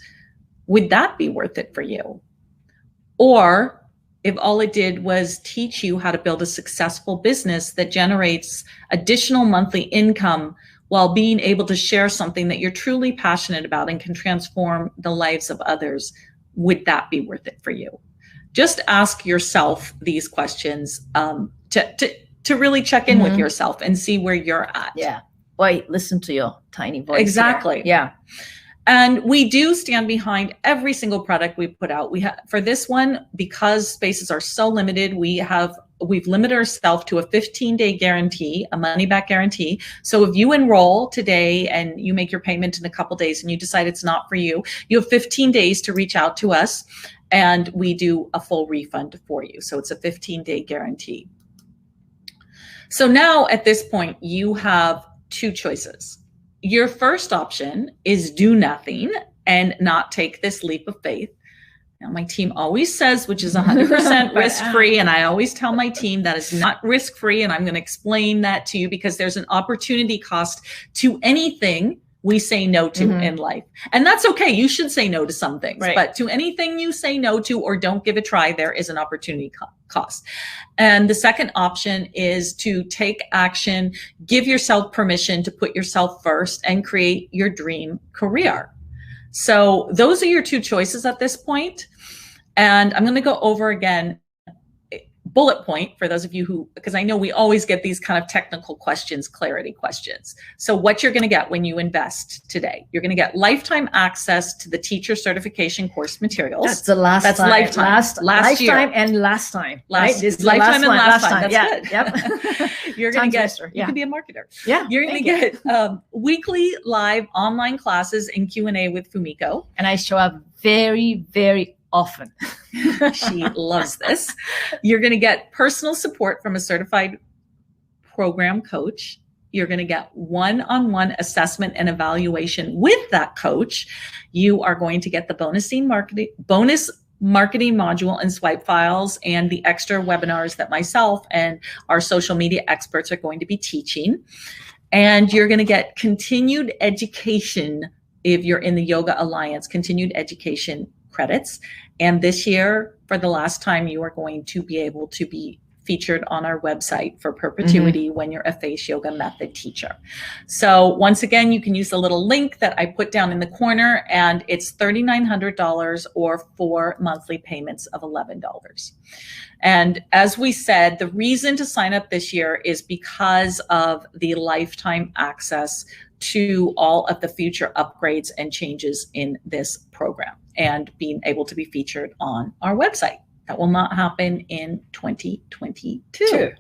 would that be worth it for you? Or if all it did was teach you how to build a successful business that generates additional monthly income while being able to share something that you're truly passionate about and can transform the lives of others, would that be worth it for you? Just ask yourself these questions to really check in with yourself and see where you're at. Yeah. Wait, listen to your tiny voice. Exactly. Here. Yeah. And we do stand behind every single product we put out. For this one, because spaces are so limited, we've limited ourselves to a 15-day guarantee, a money-back guarantee. So if you enroll today and you make your payment in a couple days and you decide it's not for you, you have 15 days to reach out to us and we do a full refund for you. So it's a 15-day guarantee. So now at this point, you have two choices. Your first option is do nothing and not take this leap of faith. Now, my team always says, which is 100% risk-free, and I always tell my team that is not risk-free, and I'm going to explain that to you because there's an opportunity cost to anything we say no to in life. And that's okay. You should say no to some things, but to anything you say no to or don't give a try, there is an opportunity cost. And the second option is to take action, give yourself permission to put yourself first and create your dream career. So those are your two choices at this point. And I'm going to go over again bullet point for those of you who, because I know we always get these kind of technical questions, clarity questions. So what you're going to get when you invest today, you're going to get lifetime access to the teacher certification course materials. That's the last time. Lifetime. Last year. time and last time. This is lifetime and last time. That's good. Yep. You're going to get, you could be a marketer. Yeah. You're going to get weekly live online classes and Q&A with Fumiko. And I show up very, very often. She loves this. You're going to get personal support from a certified program coach. You're going to get one-on-one assessment and evaluation with that coach. You are going to get the bonus marketing module and swipe files and the extra webinars that myself and our social media experts are going to be teaching. And you're going to get continued education if you're in the Yoga Alliance, continued education credits. And this year, for the last time, you are going to be able to be featured on our website for perpetuity when you're a face yoga method teacher. So once again, you can use the little link that I put down in the corner, and it's $3,900 or 4 monthly payments of $11. And as we said, the reason to sign up this year is because of the lifetime access to all of the future upgrades and changes in this program and being able to be featured on our website. That will not happen in 2022.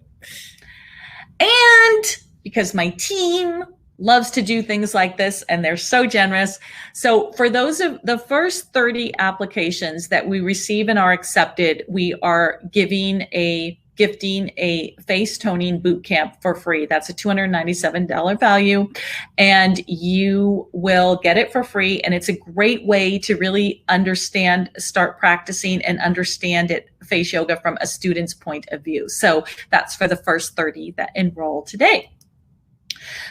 And because my team loves to do things like this, and they're so generous. So for those of the first 30 applications that we receive and are accepted, we are gifting a face toning boot camp for free. That's a $297 value, and you will get it for free. And it's a great way to really understand, start practicing and understand it, face yoga from a student's point of view. So that's for the first 30 that enroll today.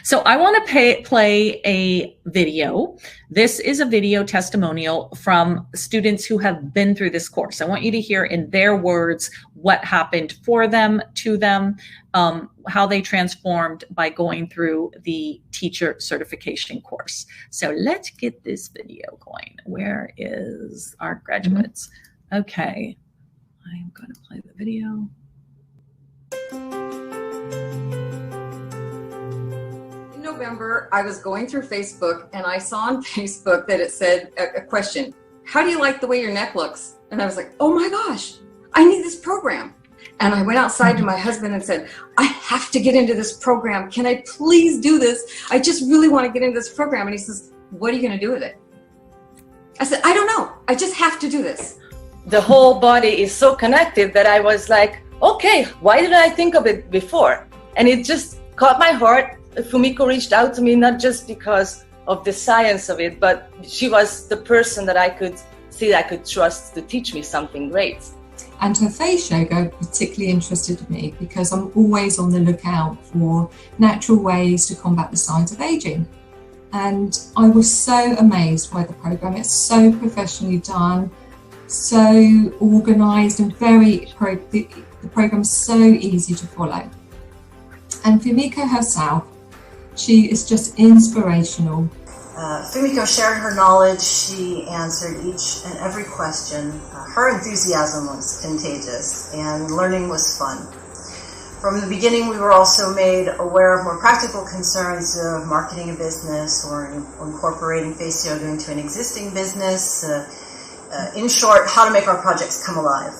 So I want to play a video. This is a video testimonial from students who have been through this course. I want you to hear in their words what happened for them, to them, how they transformed by going through the teacher certification course. So let's get this video going. Where is our graduates? Okay, I'm going to play the video. November, I was going through Facebook and I saw on Facebook that it said a question, how do you like the way your neck looks? And I was like, oh my gosh, I need this program. And I went outside to my husband and said, I have to get into this program. Can I please do this? I just really want to get into this program. And he says, what are you going to do with it? I said, I don't know. I just have to do this. The whole body is so connected that I was like, okay, why didn't I think of it before? And it just caught my heart. Fumiko reached out to me not just because of the science of it, but she was the person that I could see, I could trust to teach me something great. And her face yoga particularly interested me because I'm always on the lookout for natural ways to combat the signs of aging. And I was so amazed by the program. It's so professionally done, so organized, and the program is so easy to follow. And Fumiko herself, she is just inspirational. Fumiko shared her knowledge. She answered each and every question. Her enthusiasm was contagious, and learning was fun. From the beginning, we were also made aware of more practical concerns of marketing a business or incorporating face yoga into an existing business. In short, how to make our projects come alive.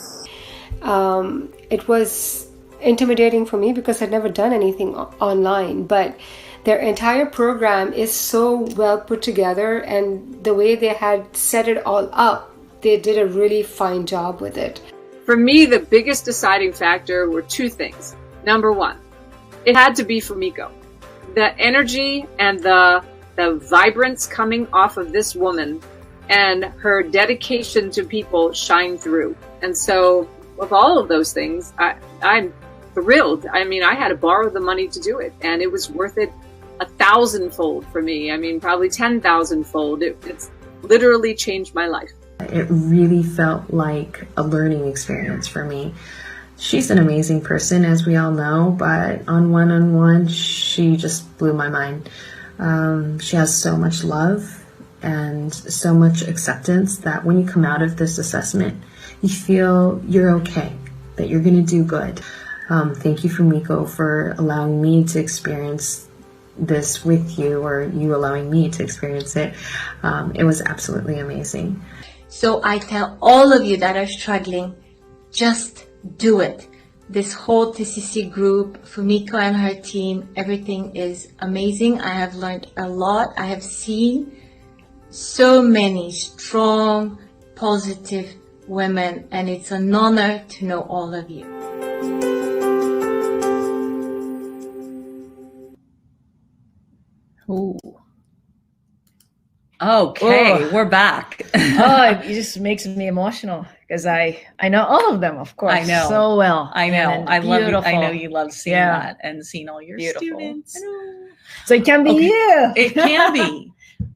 It was intimidating for me because I'd never done anything online, but their entire program is so well put together, and the way they had set it all up, they did a really fine job with it. For me, the biggest deciding factor were two things. Number one, it had to be Fumiko. The energy and the vibrance coming off of this woman and her dedication to people shine through. And so with all of those things, I'm thrilled. I mean, I had to borrow the money to do it, and it was worth it 1,000-fold for me. I mean, probably 10,000-fold. It's literally changed my life. It really felt like a learning experience for me. She's an amazing person, as we all know, but on one-on-one, she just blew my mind. She has so much love and so much acceptance that when you come out of this assessment, you feel you're okay, that you're going to do good. Thank you, Fumiko, for allowing me to experience this with you, or you allowing me to experience it. It was absolutely amazing. So I tell all of you that are struggling, just do it. This whole TCC group, Fumiko and her team, everything is amazing. I have learned a lot. I have seen so many strong, positive women, and it's an honor to know all of you. Ooh. Okay, we're back. It just makes me emotional because I know all of them, of course. I know so well. I know. And I love you. I know beautiful. you love seeing that and seeing all your students. So it can be you. It can be.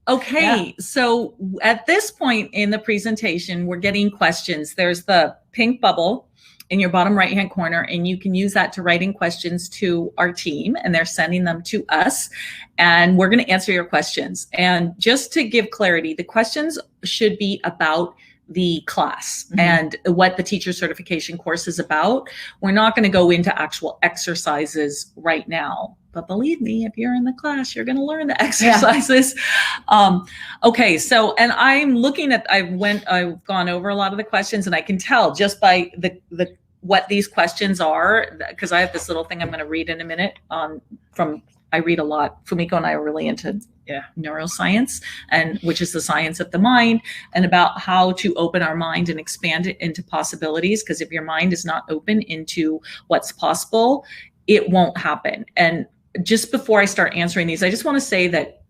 Okay, so at this point in the presentation, we're getting questions. There's the pink bubble in your bottom right-hand corner, and you can use that to write in questions to our team, and they're sending them to us, and we're going to answer your questions. And just to give clarity, the questions should be about the class and what the teacher certification course is about. We're not going to go into actual exercises right now, but believe me, if you're in the class, you're going to learn the exercises. Okay, so, and I'm looking at, I've gone over a lot of the questions, and I can tell just by what these questions are, because I have this little thing I'm going to read in a minute from I read a lot. Fumiko and I are really into neuroscience, and which is the science of the mind, and about how to open our mind and expand it into possibilities. Because if your mind is not open into what's possible, it won't happen. And just before I start answering these, I just want to say that,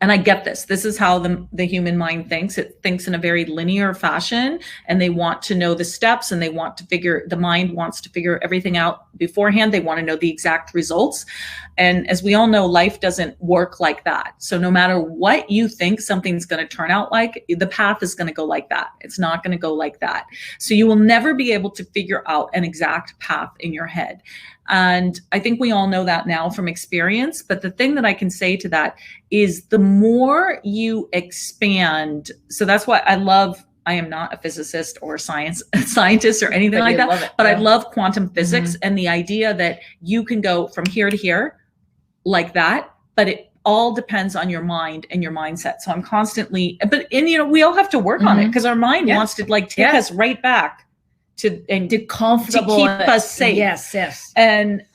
and I get this. This is how the human mind thinks. It thinks in a very linear fashion, and they want to know the steps, and the mind wants to figure everything out beforehand. They want to know the exact results. And as we all know, life doesn't work like that. So no matter what you think something's going to turn out like, the path is going to go like that. It's not going to go like that. So you will never be able to figure out an exact path in your head. And I think we all know that now from experience. But the thing that I can say to that is the more you expand. So that's why I am not a physicist or scientist or anything like that, but I love quantum physics and the idea that you can go from here to here like that, but it all depends on your mind and your mindset. So I'm constantly, we all have to work on it, because our mind wants to take us right back to comfortable, to keep us safe. Yes. And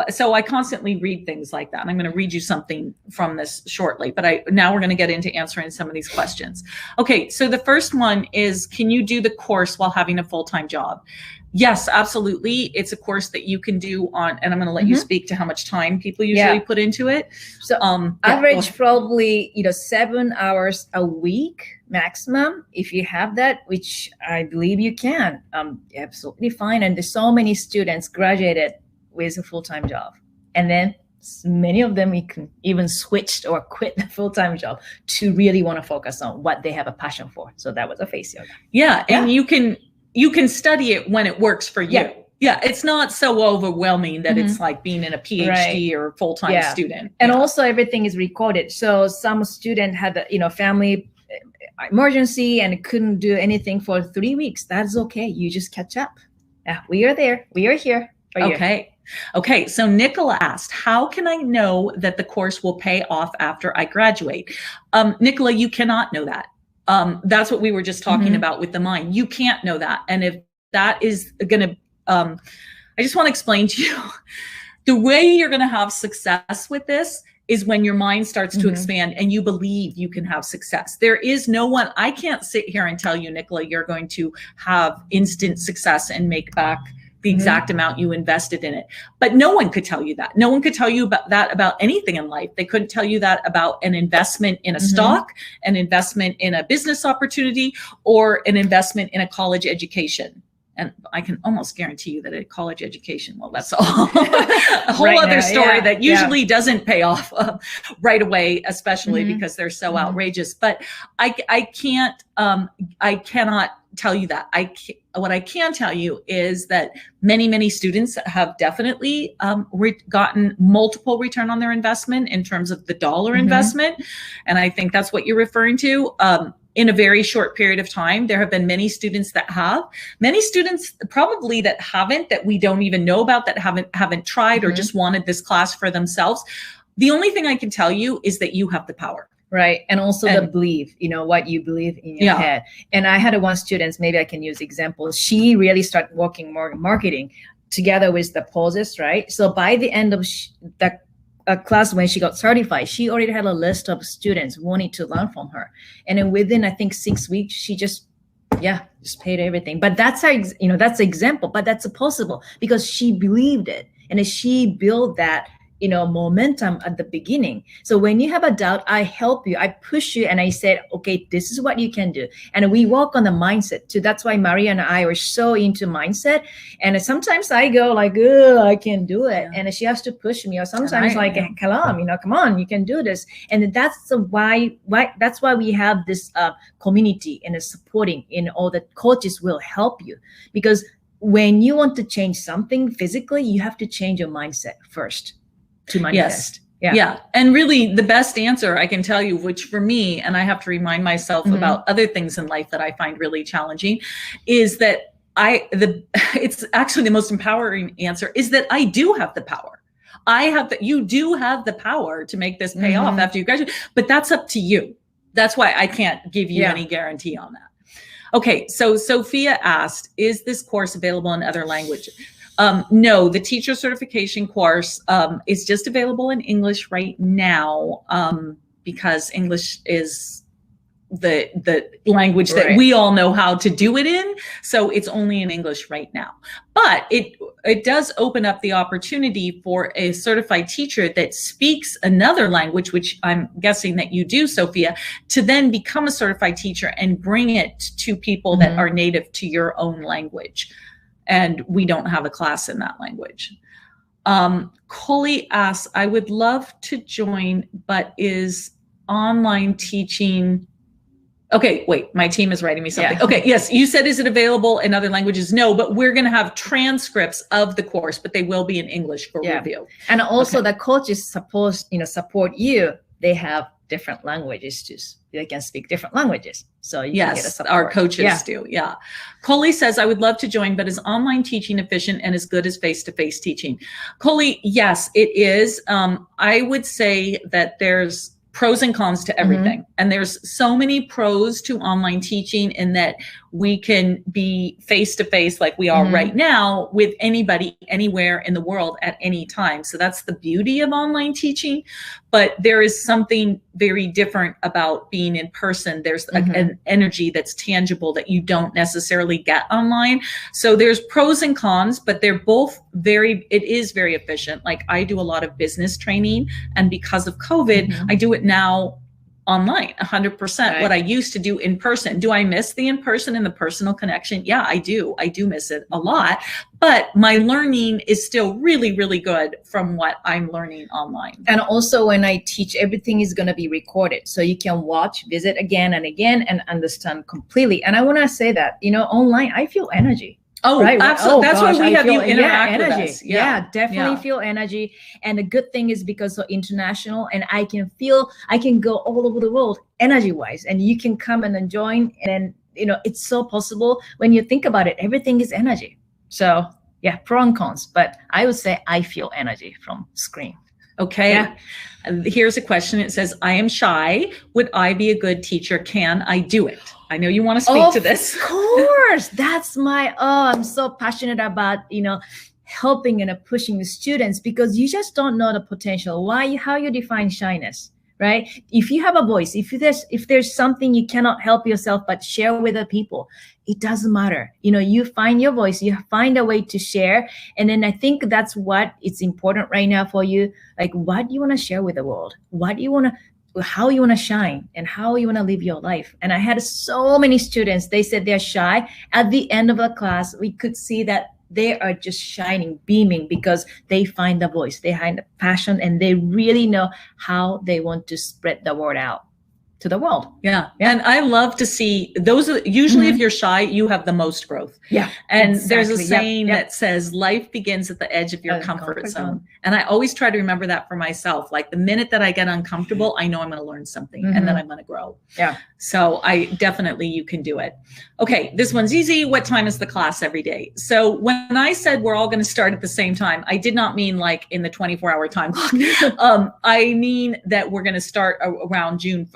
so I constantly read things like that. And I'm going to read you something from this shortly, but now we're going to get into answering some of these questions. Okay. So the first one is, can you do the course while having a full-time job? Yes, absolutely. It's a course that you can do on, and I'm going to let you speak to how much time people usually put into it. So average probably, 7 hours a week maximum. If you have that, which I believe you can, absolutely fine. And there's so many students graduated with a full-time job. And then many of them even switched or quit the full-time job to really want to focus on what they have a passion for. So that was a face yoga. Yeah. And you can study it when it works for you. Yeah. It's not so overwhelming that it's like being in a PhD or full-time student. And also everything is recorded. So some student had a, family emergency and couldn't do anything for 3 weeks. That's okay. You just catch up. Yeah, we are there. We are here for you. Okay. So Nicola asked, how can I know that the course will pay off after I graduate? Nicola, you cannot know that. That's what we were just talking about with the mind. You can't know that. And if that is going to, I just want to explain to you, the way you're going to have success with this is when your mind starts to expand and you believe you can have success. There is no one, I can't sit here and tell you, Nicola, you're going to have instant success and make back the exact amount you invested in it. But no one could tell you that. No one could tell you about anything in life. They couldn't tell you that about an investment in a stock, an investment in a business opportunity, or an investment in a college education. And I can almost guarantee you that a college education, well, that's all a whole other story that usually doesn't pay off right away, especially because they're so outrageous. But I cannot tell you that. What I can tell you is that many students have definitely gotten multiple return on their investment in terms of the dollar investment. And I think that's what you're referring to. In a very short period of time, there have been many students that have, many students probably that haven't, that we don't even know about, that haven't tried or just wanted this class for themselves. The only thing I can tell you is that you have the power. Right. And also the belief, what you believe in your head. And I had one student, maybe I can use examples. She really started working more marketing together with the poses, right? So by the end of the class, when she got certified, she already had a list of students wanting to learn from her. And then within, I think, 6 weeks, she just paid everything. But that's her, that's an example, but that's possible because she believed it. And she built that, momentum at the beginning. So when you have a doubt, I help you, I push you, and I said, okay, this is what you can do. And we work on the mindset too. That's why Maria and I are so into mindset. And sometimes I go like, oh, I can't do it. And she has to push me, or sometimes Kalam, come on, you can do this. And that's why we have this community and supporting, all the coaches will help you, because when you want to change something physically, you have to change your mindset first to manifest. Yeah. And really the best answer I can tell you, which for me, and I have to remind myself about other things in life that I find really challenging, is that it's actually the most empowering answer is that I do have the power. You do have the power to make this pay off after you graduate, but that's up to you. That's why I can't give you any guarantee on that. Okay. So Sophia asked, is this course available in other languages? No, the teacher certification course is just available in English right now because English is the language that we all know how to do it in. So it's only in English right now. But it does open up the opportunity for a certified teacher that speaks another language, which I'm guessing that you do, Sophia, to then become a certified teacher and bring it to people that are native to your own language. And we don't have a class in that language. Coley asks, I would love to join, but is online teaching... Okay, wait, my team is writing me something. Yeah. Okay, yes, you said, is it available in other languages? No, but we're going to have transcripts of the course, but they will be in English for review. And also the coaches supposed, support you. They have different languages too. They can speak different languages. So you can get a support. Our coaches do. Yeah. Coley says, I would love to join, but is online teaching efficient and as good as face-to-face teaching? Coley, yes, it is. I would say that there's pros and cons to everything. And there's so many pros to online teaching in that we can be face-to-face like we are right now with anybody, anywhere in the world at any time. So that's the beauty of online teaching. But there is something very different about being in person. There's an energy that's tangible that you don't necessarily get online. So there's pros and cons, but they're both it is very efficient. Like I do a lot of business training, and because of COVID, I do it now online 100%. What I used to do in person. Do I miss the in-person and the personal connection? Yeah, I do. I do miss it a lot, but my learning is still really, really good from what I'm learning online. And also when I teach, everything is going to be recorded. So you can watch, visit again and again and understand completely. And I want to say that, online, I feel energy. Oh, right. Absolutely. That's why we have you interact with us. Yeah, definitely feel energy. And the good thing is because so international, and I can go all over the world energy wise, and you can come and join. And it's so possible when you think about it, everything is energy. So yeah, pro and cons, but I would say I feel energy from screen. Okay. Yeah. Here's a question. It says, I am shy. Would I be a good teacher? Can I do it? I know you want to speak to this. Of course. That's I'm so passionate about, helping and pushing the students, because you just don't know the potential. How you define shyness, right? If you have a voice, if there's something you cannot help yourself, but share with other people, it doesn't matter. You find your voice, you find a way to share. And then I think that's what it's important right now for you. Like, what do you want to share with the world? How you want to shine and how you want to live your life. And I had so many students, they said they're shy. At the end of the class, we could see that they are just shining, beaming, because they find the voice, they find the passion, and they really know how they want to spread the word out to the world. Yeah. And I love to see those. Usually if you're shy, you have the most growth. Yeah. And there's a saying that says life begins at the edge of your comfort zone. And I always try to remember that for myself. Like the minute that I get uncomfortable, I know I'm going to learn something and then I'm going to grow. Yeah. So you can do it. Okay. This one's easy. What time is the class every day? So when I said we're all going to start at the same time, I did not mean like in the 24-hour time clock. I mean that we're going to start around June.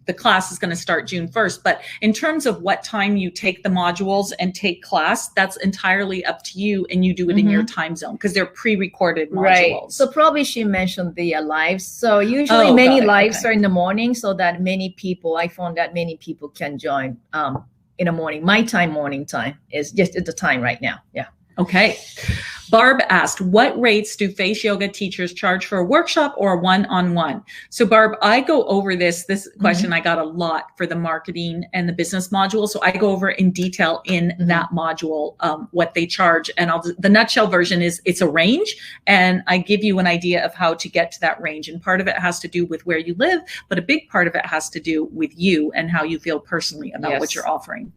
The class is going to start June 1st. But in terms of what time you take the modules and take class, that's entirely up to you. And you do it in your time zone because they're pre-recorded modules. Right. So probably she mentioned the lives. So usually many lives are in the morning, so that I found that many people can join in the morning. My morning time is just at the time right now. Yeah. Okay. Barb asked, what rates do face yoga teachers charge for a workshop or a one-on-one? So Barb, I go over this question I got a lot for the marketing and the business module. So I go over in detail in that module, what they charge. And the nutshell version is it's a range, and I give you an idea of how to get to that range. And part of it has to do with where you live, but a big part of it has to do with you and how you feel personally about what you're offering.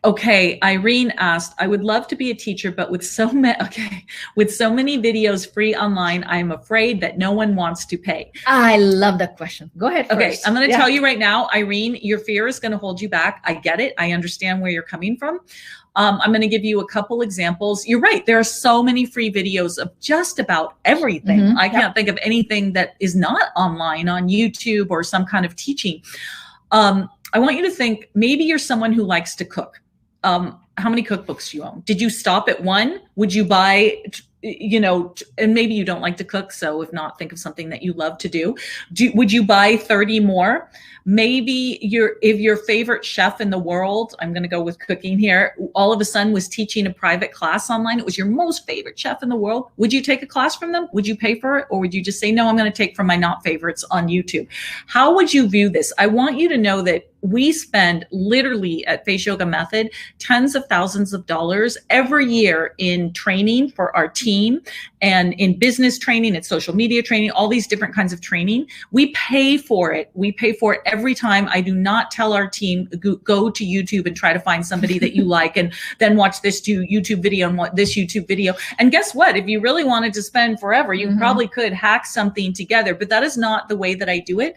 Okay, Irene asked, I would love to be a teacher, but with so many videos free online, I'm afraid that no one wants to pay. I love that question. Go ahead first. Okay, I'm going to tell you right now, Irene, your fear is going to hold you back. I get it. I understand where you're coming from. I'm going to give you a couple examples. You're right. There are so many free videos of just about everything. I can't think of anything that is not online on YouTube or some kind of teaching. I want you to think, maybe you're someone who likes to cook. how many cookbooks do you own? Did you stop at one? Would you buy, and maybe you don't like to cook, so if not, think of something that you love to do. Would you buy 30 more? Maybe if your favorite chef in the world, I'm going to go with cooking here, all of a sudden was teaching a private class online. It was your most favorite chef in the world. Would you take a class from them? Would you pay for it? Or would you just say, no, I'm going to take from my not favorites on YouTube? How would you view this? I want you to know that we spend literally at Face Yoga Method tens of thousands of dollars every year in training for our team and in business training and social media training, all these different kinds of training. We pay for it. We pay for it every time. I do not tell our team, go to YouTube and try to find somebody that you like and then watch this YouTube video and watch this YouTube video. And guess what? If you really wanted to spend forever, you probably could hack something together, but that is not the way that I do it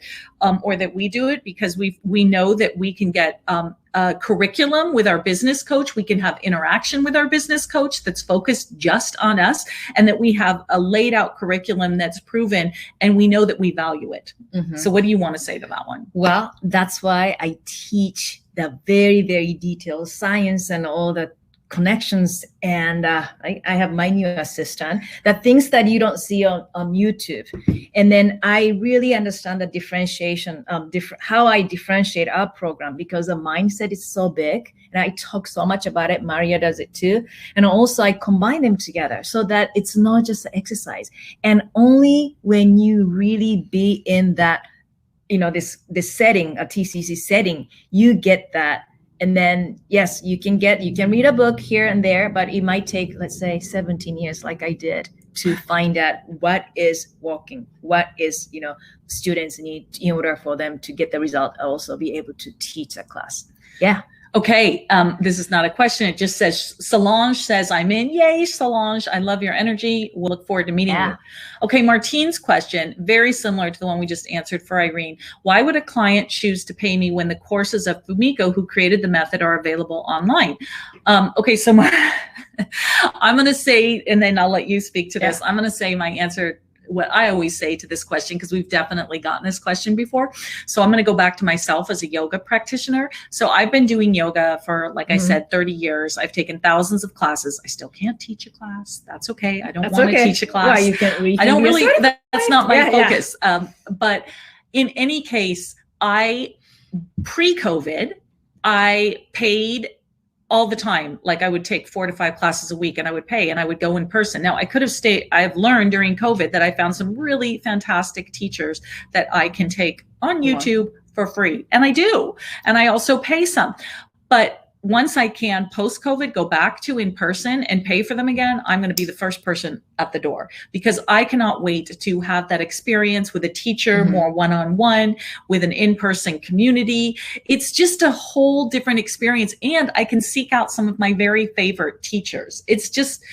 or that we do it, because we know that we can get a curriculum with our business coach. We can have interaction with our business coach that's focused just on us, and that we have a laid out curriculum that's proven, and we know that we value it. So what do you want to say to that one? Well, that's why I teach the very, very detailed science and all the connections. And I have my new assistant, the things that you don't see on YouTube. And then I really understand the differentiation, how I differentiate our program, because the mindset is so big. And I talk so much about it. Maria does it too. And also I combine them together so that it's not just an exercise. And only when you really be in that, this setting, a TCC setting, you get that. And then, yes, you can read a book here and there, but it might take, let's say, 17 years like I did to find out what is working, what is, students need in order for them to get the result, also be able to teach a class. Yeah. Okay. This is not a question. It just says, Solange says, I'm in. Yay, Solange. I love your energy. We'll look forward to meeting you. Okay. Martine's question, very similar to the one we just answered for Irene. Why would a client choose to pay me when the courses of Fumiko, who created the method, are available online? Okay. So I'm going to say, and then I'll let you speak to this. I'm going to say my answer, what I always say to this question, because we've definitely gotten this question before. So I'm going to go back to myself as a yoga practitioner. So I've been doing yoga for, like I said, 30 years. I've taken thousands of classes. I still can't teach a class. That's okay. I don't want to teach a class. Well, you can I don't really, that's not my focus. But in any case, pre-COVID, I paid all the time. Like I would take 4 to 5 classes a week and I would pay and I would go in person. Now I could have stayed, I've learned during COVID that I found some really fantastic teachers that I can take on YouTube for free. And I do. And I also pay some. But once I can post-COVID go back to in person and pay for them again, I'm going to be the first person at the door, because I cannot wait to have that experience with a teacher, more one-on-one, with an in-person community. It's just a whole different experience. And I can seek out some of my very favorite teachers. It's just,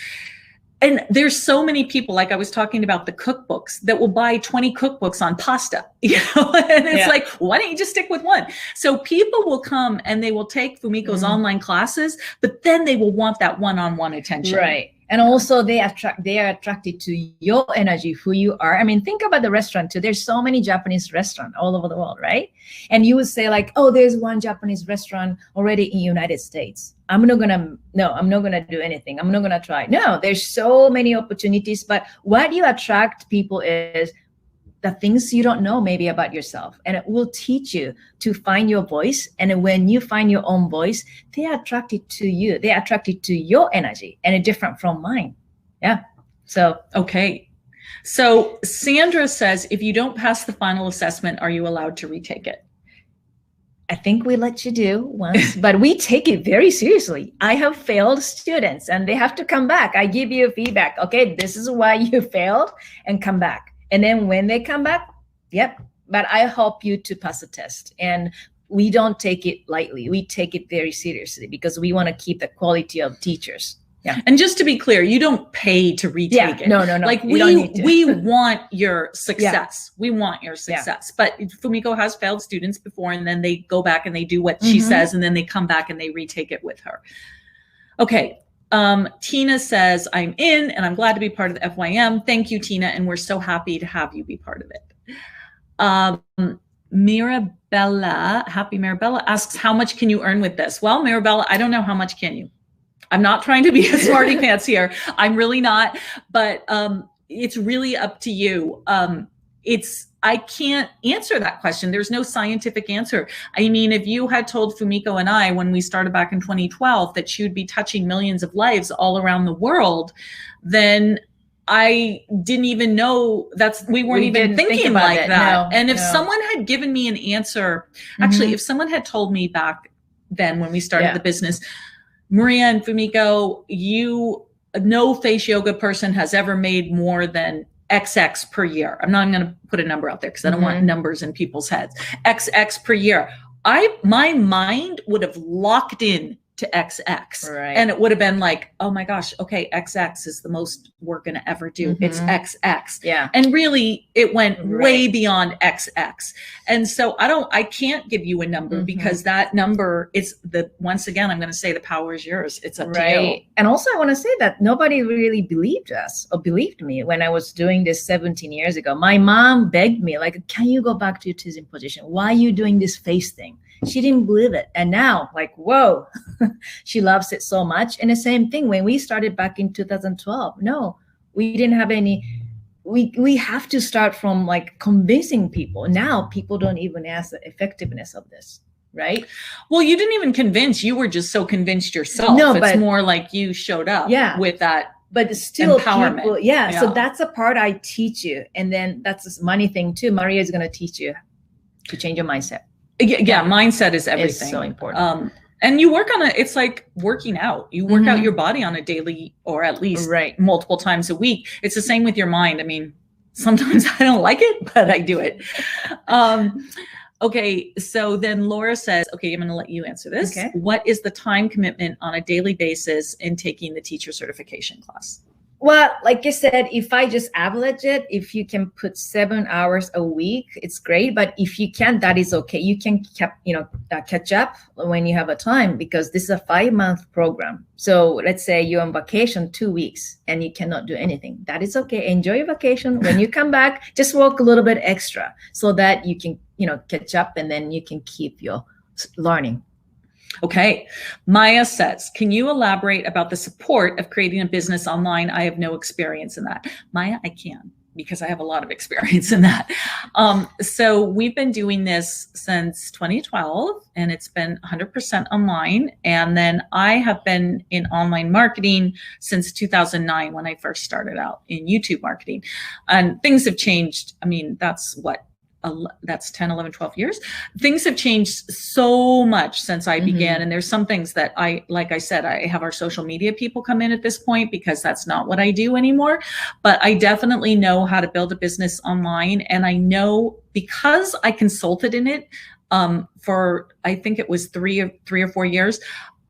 and there's so many people, like I was talking about the cookbooks, that will buy 20 cookbooks on pasta, and it's like, why don't you just stick with one? So people will come and they will take Fumiko's online classes, but then they will want that one-on-one attention. Right. And also they are attracted to your energy, who you are. I mean, think about the restaurant too. There's so many Japanese restaurants all over the world, right? And you would say like, oh, there's one Japanese restaurant already in the United States. I'm not gonna do anything. I'm not gonna try. No, there's so many opportunities. But what you attract people is the things you don't know maybe about yourself, and it will teach you to find your voice. And when you find your own voice, they are attracted to you. They are attracted to your energy, and it's different from mine. Yeah. So, okay. So Sandra says, if you don't pass the final assessment, are you allowed to retake it? I think we let you do once, but we take it very seriously. I have failed students and they have to come back. I give you feedback. Okay, this is why you failed, and come back. And then when they come back, but I help you to pass the test. And we don't take it lightly. We take it very seriously because we want to keep the quality of teachers. Yeah. And just to be clear, you don't pay to retake it. No. Like we want your success. We want your success. But Fumiko has failed students before, and then they go back and they do what she says, and then they come back and they retake it with her. Okay. Tina says, I'm in and I'm glad to be part of the FYM. Thank you, Tina. And we're so happy to have you be part of it. Mirabella, happy Mirabella asks, how much can you earn with this? Well, Mirabella, I don't know how much can you. I'm not trying to be a smarty pants here. I'm really not, but it's really up to you. I can't answer that question. There's no scientific answer. I mean, if you had told Fumiko and I when we started back in 2012 that she would be touching millions of lives all around the world, then I didn't even know we weren't even thinking like that. No, and if someone had given me an answer, actually, if someone had told me back then when we started the business, Maria and Fumiko, no face yoga person has ever made more than XX per year. I'm not going to put a number out there because I don't want numbers in people's heads. XX per year. My mind would have locked in to XX. Right. And it would have been like, oh my gosh, okay, XX is the most we're going to ever do. It's XX. Yeah. And really it went way beyond XX. And so I can't give you a number because that number is once again, I'm going to say the power is yours. It's up to you. And also I want to say that nobody really believed us or believed me when I was doing this 17 years ago. My mom begged me, like, can you go back to your teasing position? Why are you doing this face thing? She didn't believe it. And now, like, whoa, she loves it so much. And the same thing when we started back in 2012. No, we didn't have any. We have to start from like convincing people. Now people don't even ask the effectiveness of this, right? Well, you didn't even convince. You were just so convinced yourself. No, it's but more like you showed up with that. But still empowerment. People, so that's a part I teach you. And then that's this money thing too. Maria is going to teach you to change your mindset. Yeah, mindset is everything. It's so important. And you work on it's like working out. You work out your body on a daily or at least multiple times a week. It's the same with your mind. I mean, sometimes I don't like it, but I do it. Okay, so then Laura says, okay, I'm going to let you answer this. Okay. What is the time commitment on a daily basis in taking the teacher certification class? Well, like I said, if I just average it, if you can put 7 hours a week, it's great. But if you can't, that is okay. You can catch up when you have a time because this is a 5-month program. So let's say you're on vacation 2 weeks and you cannot do anything. That is okay. Enjoy your vacation. When you come back, just work a little bit extra so that you can, catch up and then you can keep your learning. Okay. Maya says, can you elaborate about the support of creating a business online? I have no experience in that. Maya, I can because I have a lot of experience in that. So we've been doing this since 2012 and it's been 100% online. And then I have been in online marketing since 2009 when I first started out in YouTube marketing. And things have changed. I mean, that's 10, 11, 12 years. Things have changed so much since I began. And there's some things that like I said, I have our social media people come in at this point because that's not what I do anymore. But I definitely know how to build a business online. And I know because I consulted in it for, I think it was 3 or 4 years,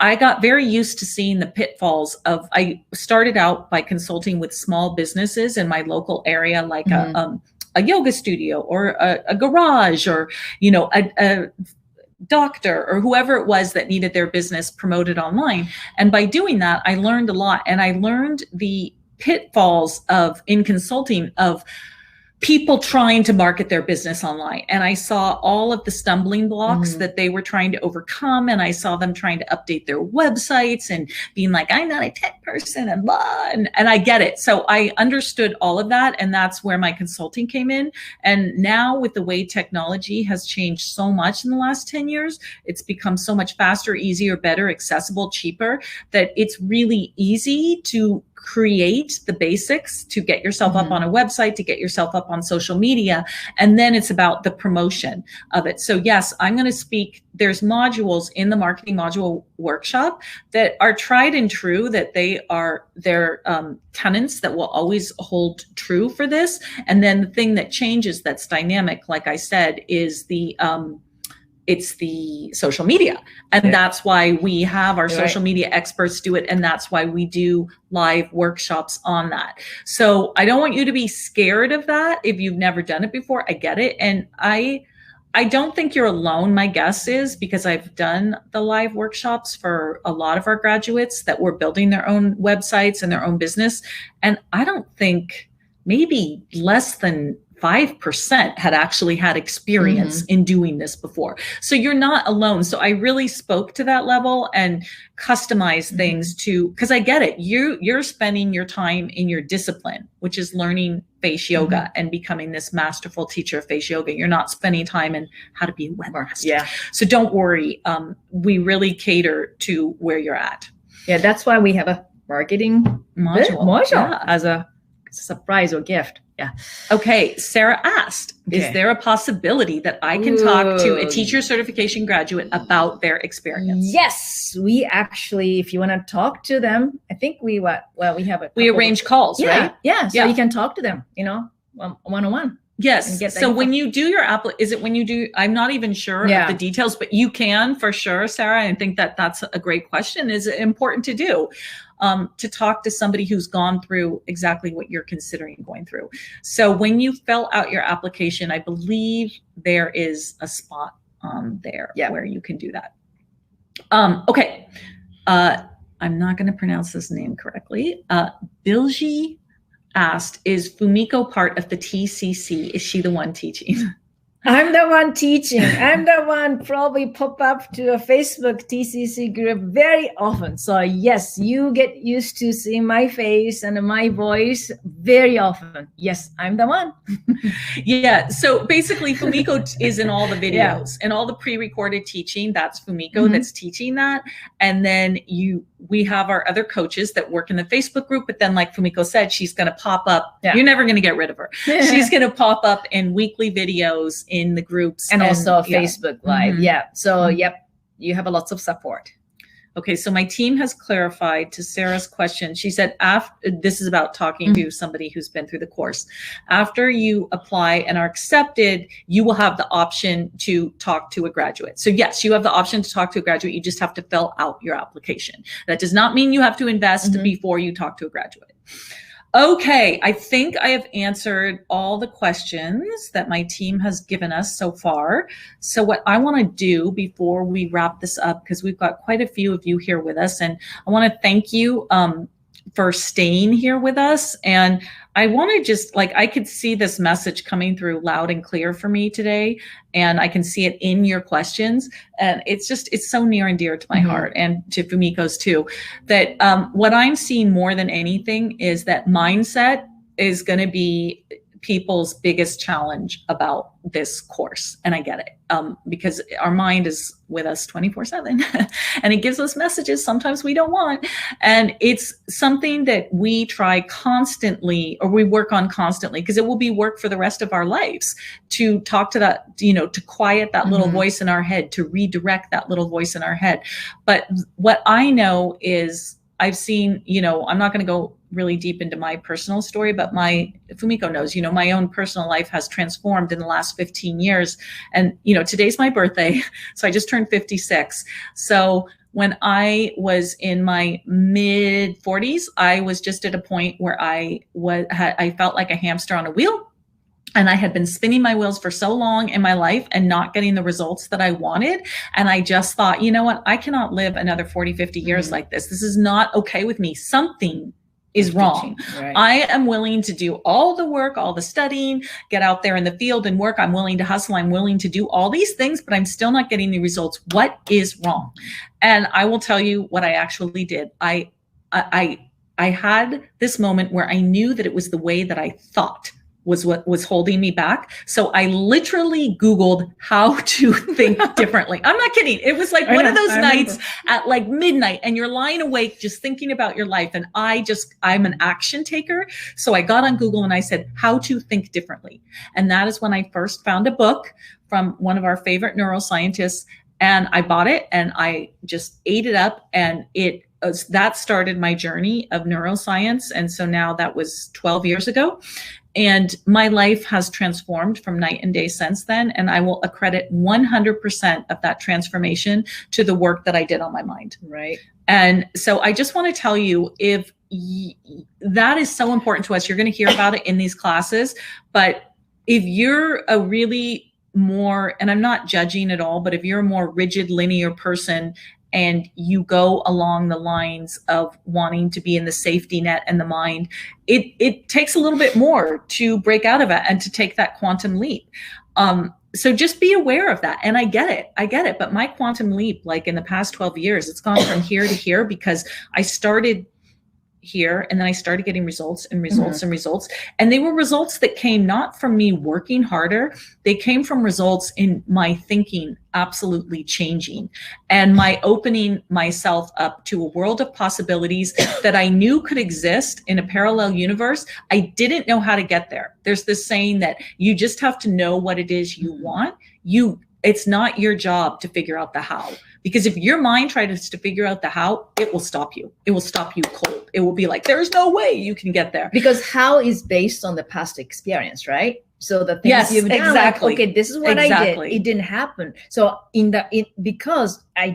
I got very used to seeing the pitfalls I started out by consulting with small businesses in my local area, like a yoga studio or a garage or, a doctor or whoever it was that needed their business promoted online. And by doing that, I learned a lot. And I learned the pitfalls in consulting of people trying to market their business online. And I saw all of the stumbling blocks that they were trying to overcome. And I saw them trying to update their websites and being like, I'm not a tech person and blah. And I get it. So I understood all of that. And that's where my consulting came in. And now with the way technology has changed so much in the last 10 years, it's become so much faster, easier, better, accessible, cheaper, that it's really easy to create the basics to get yourself up on a website, to get yourself up on social media. And then it's about the promotion of it. So yes, I'm going to speak. There's modules in the marketing module workshop that are tried and true, that they're tenets that will always hold true for this. And then the thing that changes, that's dynamic, like I said, is it's the social media. And that's why we have our social media experts do it. And that's why we do live workshops on that. So I don't want you to be scared of that. If you've never done it before, I get it. And I don't think you're alone. My guess is, because I've done the live workshops for a lot of our graduates that were building their own websites and their own business. And I don't think maybe less than 5% had actually had experience in doing this before. So you're not alone. So I really spoke to that level and customized things to, because I get it. You're spending your time in your discipline, which is learning face yoga and becoming this masterful teacher of face yoga. You're not spending time in how to be a webmaster. Yeah. So don't worry. We really cater to where you're at. Yeah, that's why we have a marketing module as a surprise or gift. Yeah. Okay. Sarah asked, is there a possibility that I can talk to a teacher certification graduate about their experience? Yes, we actually, if you want to talk to them, I think we have we arrange calls, right? Yeah. So you can talk to them, one-on-one. Yes. So when you do your I'm not even sure of the details, but you can for sure, Sarah. I think that's a great question. Is it important to do? To talk to somebody who's gone through exactly what you're considering going through. So when you fill out your application, I believe there is a spot there where you can do that. Okay. I'm not going to pronounce this name correctly. Bilji asked, is Fumiko part of the TCC? Is she the one teaching? I'm the one teaching. I'm the one probably pop up to a Facebook TCC group very often. So yes, you get used to seeing my face and my voice very often. Yes, I'm the one. Yeah. So basically Fumiko is in all the videos and all the pre-recorded teaching. That's Fumiko that's teaching that. And then we have our other coaches that work in the Facebook group. But then like Fumiko said, she's going to pop up. Yeah. You're never going to get rid of her. She's going to pop up in weekly videos in the groups and also Facebook Live. So you have a lots of support. Okay, so my team has clarified to Sarah's question. She said, this is about talking to somebody who's been through the course. After you apply and are accepted, you will have the option to talk to a graduate. So yes, you have the option to talk to a graduate. You just have to fill out your application. That does not mean you have to invest before you talk to a graduate. Okay, I think I have answered all the questions that my team has given us so far. So what I want to do before we wrap this up, because we've got quite a few of you here with us, and I want to thank you for staying here with us. And I want to just I could see this message coming through loud and clear for me today. And I can see it in your questions. And it's so near and dear to my heart and to Fumiko's too, that what I'm seeing more than anything is that mindset is going to be people's biggest challenge about this course. And I get it because our mind is with us 24/7 and it gives us messages sometimes we don't want. And it's something that we try constantly, or we work on constantly, because it will be work for the rest of our lives to talk to that, to quiet that little voice in our head, to redirect that little voice in our head. But what I know is I've seen, I'm not going to go really deep into my personal story, but Fumiko knows, my own personal life has transformed in the last 15 years. And, today's my birthday. So I just turned 56. So when I was in my mid 40s, I was just at a point where I felt like a hamster on a wheel. And I had been spinning my wheels for so long in my life and not getting the results that I wanted. And I just thought, you know what? I cannot live another 40, 50 years like this. This is not okay with me. Something is wrong. Right. I am willing to do all the work, all the studying, get out there in the field and work. I'm willing to hustle. I'm willing to do all these things, but I'm still not getting the results. What is wrong? And I will tell you what I actually did. I had this moment where I knew that it was the way that I thought was what was holding me back. So I literally Googled how to think differently. I'm not kidding. It was like one of those nights at like midnight and you're lying awake just thinking about your life. And I'm an action taker. So I got on Google and I said, how to think differently. And that is when I first found a book from one of our favorite neuroscientists. And I bought it and I just ate it up, and that started my journey of neuroscience. And so now that was 12 years ago. And my life has transformed from night and day since then. And I will accredit 100% of that transformation to the work that I did on my mind. Right. And so I just want to tell you, if that is so important to us, you're going to hear about it in these classes. But if you're a really more, and I'm not judging at all, but if you're a more rigid, linear person, and you go along the lines of wanting to be in the safety net and the mind, it takes a little bit more to break out of it and to take that quantum leap. So just be aware of that. And I get it. But my quantum leap, like in the past 12 years, it's gone from here to here because I started here and then I started getting results and results and results. And they were results that came not from me working harder. They came from results in my thinking absolutely changing and my opening myself up to a world of possibilities that I knew could exist in a parallel universe. I didn't know how to get there. There's this saying that you just have to know what it is you want. It's not your job to figure out the how. Because if your mind tries to figure out the how, it will stop you. It will stop you cold. It will be like, there's no way you can get there. Because how is based on the past experience, right? So the things you've done, exactly. Like, okay, this is what I did. It didn't happen. So because I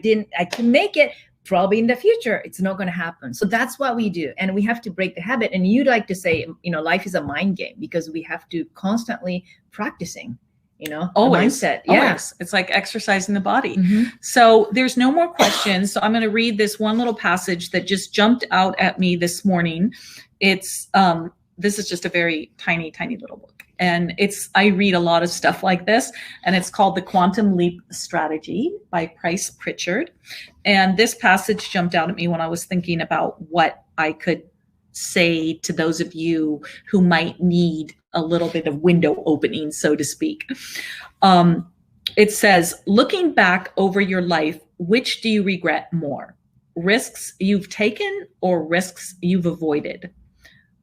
can make it, probably in the future, it's not going to happen. So that's what we do. And we have to break the habit. And you'd like to say, life is a mind game because we have to constantly practicing. Always. Mindset. Always. It's like exercising the body. So there's no more questions. So I'm going to read this one little passage that just jumped out at me this morning. It's this is just a very tiny, tiny little book. And I read a lot of stuff like this, and it's called The Quantum Leap Strategy by Price Pritchard. And this passage jumped out at me when I was thinking about what I could say to those of you who might need a little bit of window opening, so to speak. It says, looking back over your life, which do you regret more? Risks you've taken or risks you've avoided?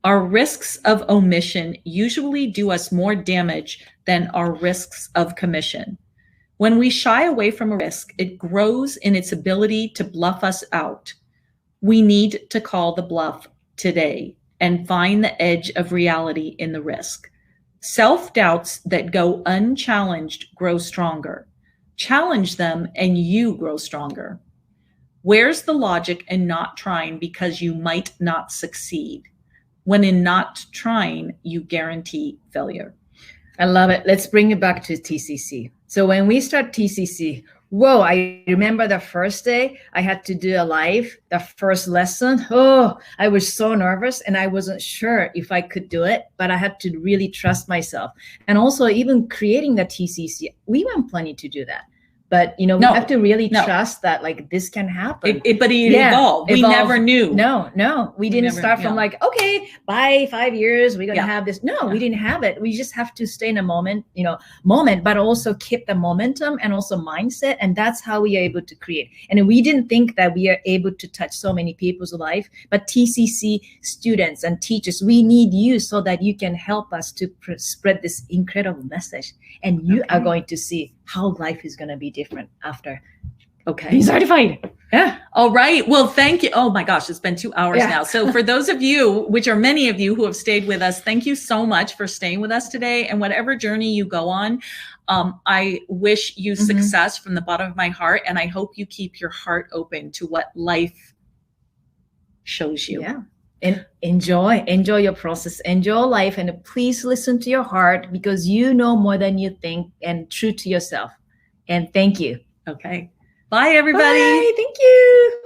Our risks of omission usually do us more damage than our risks of commission. When we shy away from a risk, it grows in its ability to bluff us out. We need to call the bluff today and find the edge of reality in the risk. Self-doubts that go unchallenged grow stronger. Challenge them and you grow stronger. Where's the logic in not trying because you might not succeed? When in not trying, you guarantee failure. I love it. Let's bring it back to TCC. So when we start TCC, I remember the first day I had to do a live, the first lesson. I was so nervous and I wasn't sure if I could do it, but I had to really trust myself. And also even creating the TCC, we weren't planning to do that. But, we have to really trust that, like, this can happen. But it evolved. We never knew. No. We didn't start from like, okay, by 5 years, we're going to have this. No, we didn't have it. We just have to stay in a moment, but also keep the momentum and also mindset. And that's how we are able to create. And we didn't think that we are able to touch so many people's life. But TCC students and teachers, we need you so that you can help us to spread this incredible message. And you are going to see how life is going to be different after being certified. Yeah. All right. Well, thank you. Oh my gosh, it's been 2 hours now. So for those of you, which are many of you who have stayed with us, thank you so much for staying with us today. And whatever journey you go on, I wish you success from the bottom of my heart. And I hope you keep your heart open to what life shows you. Yeah. And enjoy your process, enjoy life, and please listen to your heart because you know more than you think and true to yourself. And thank you. Okay. Bye, everybody. Bye. Thank you.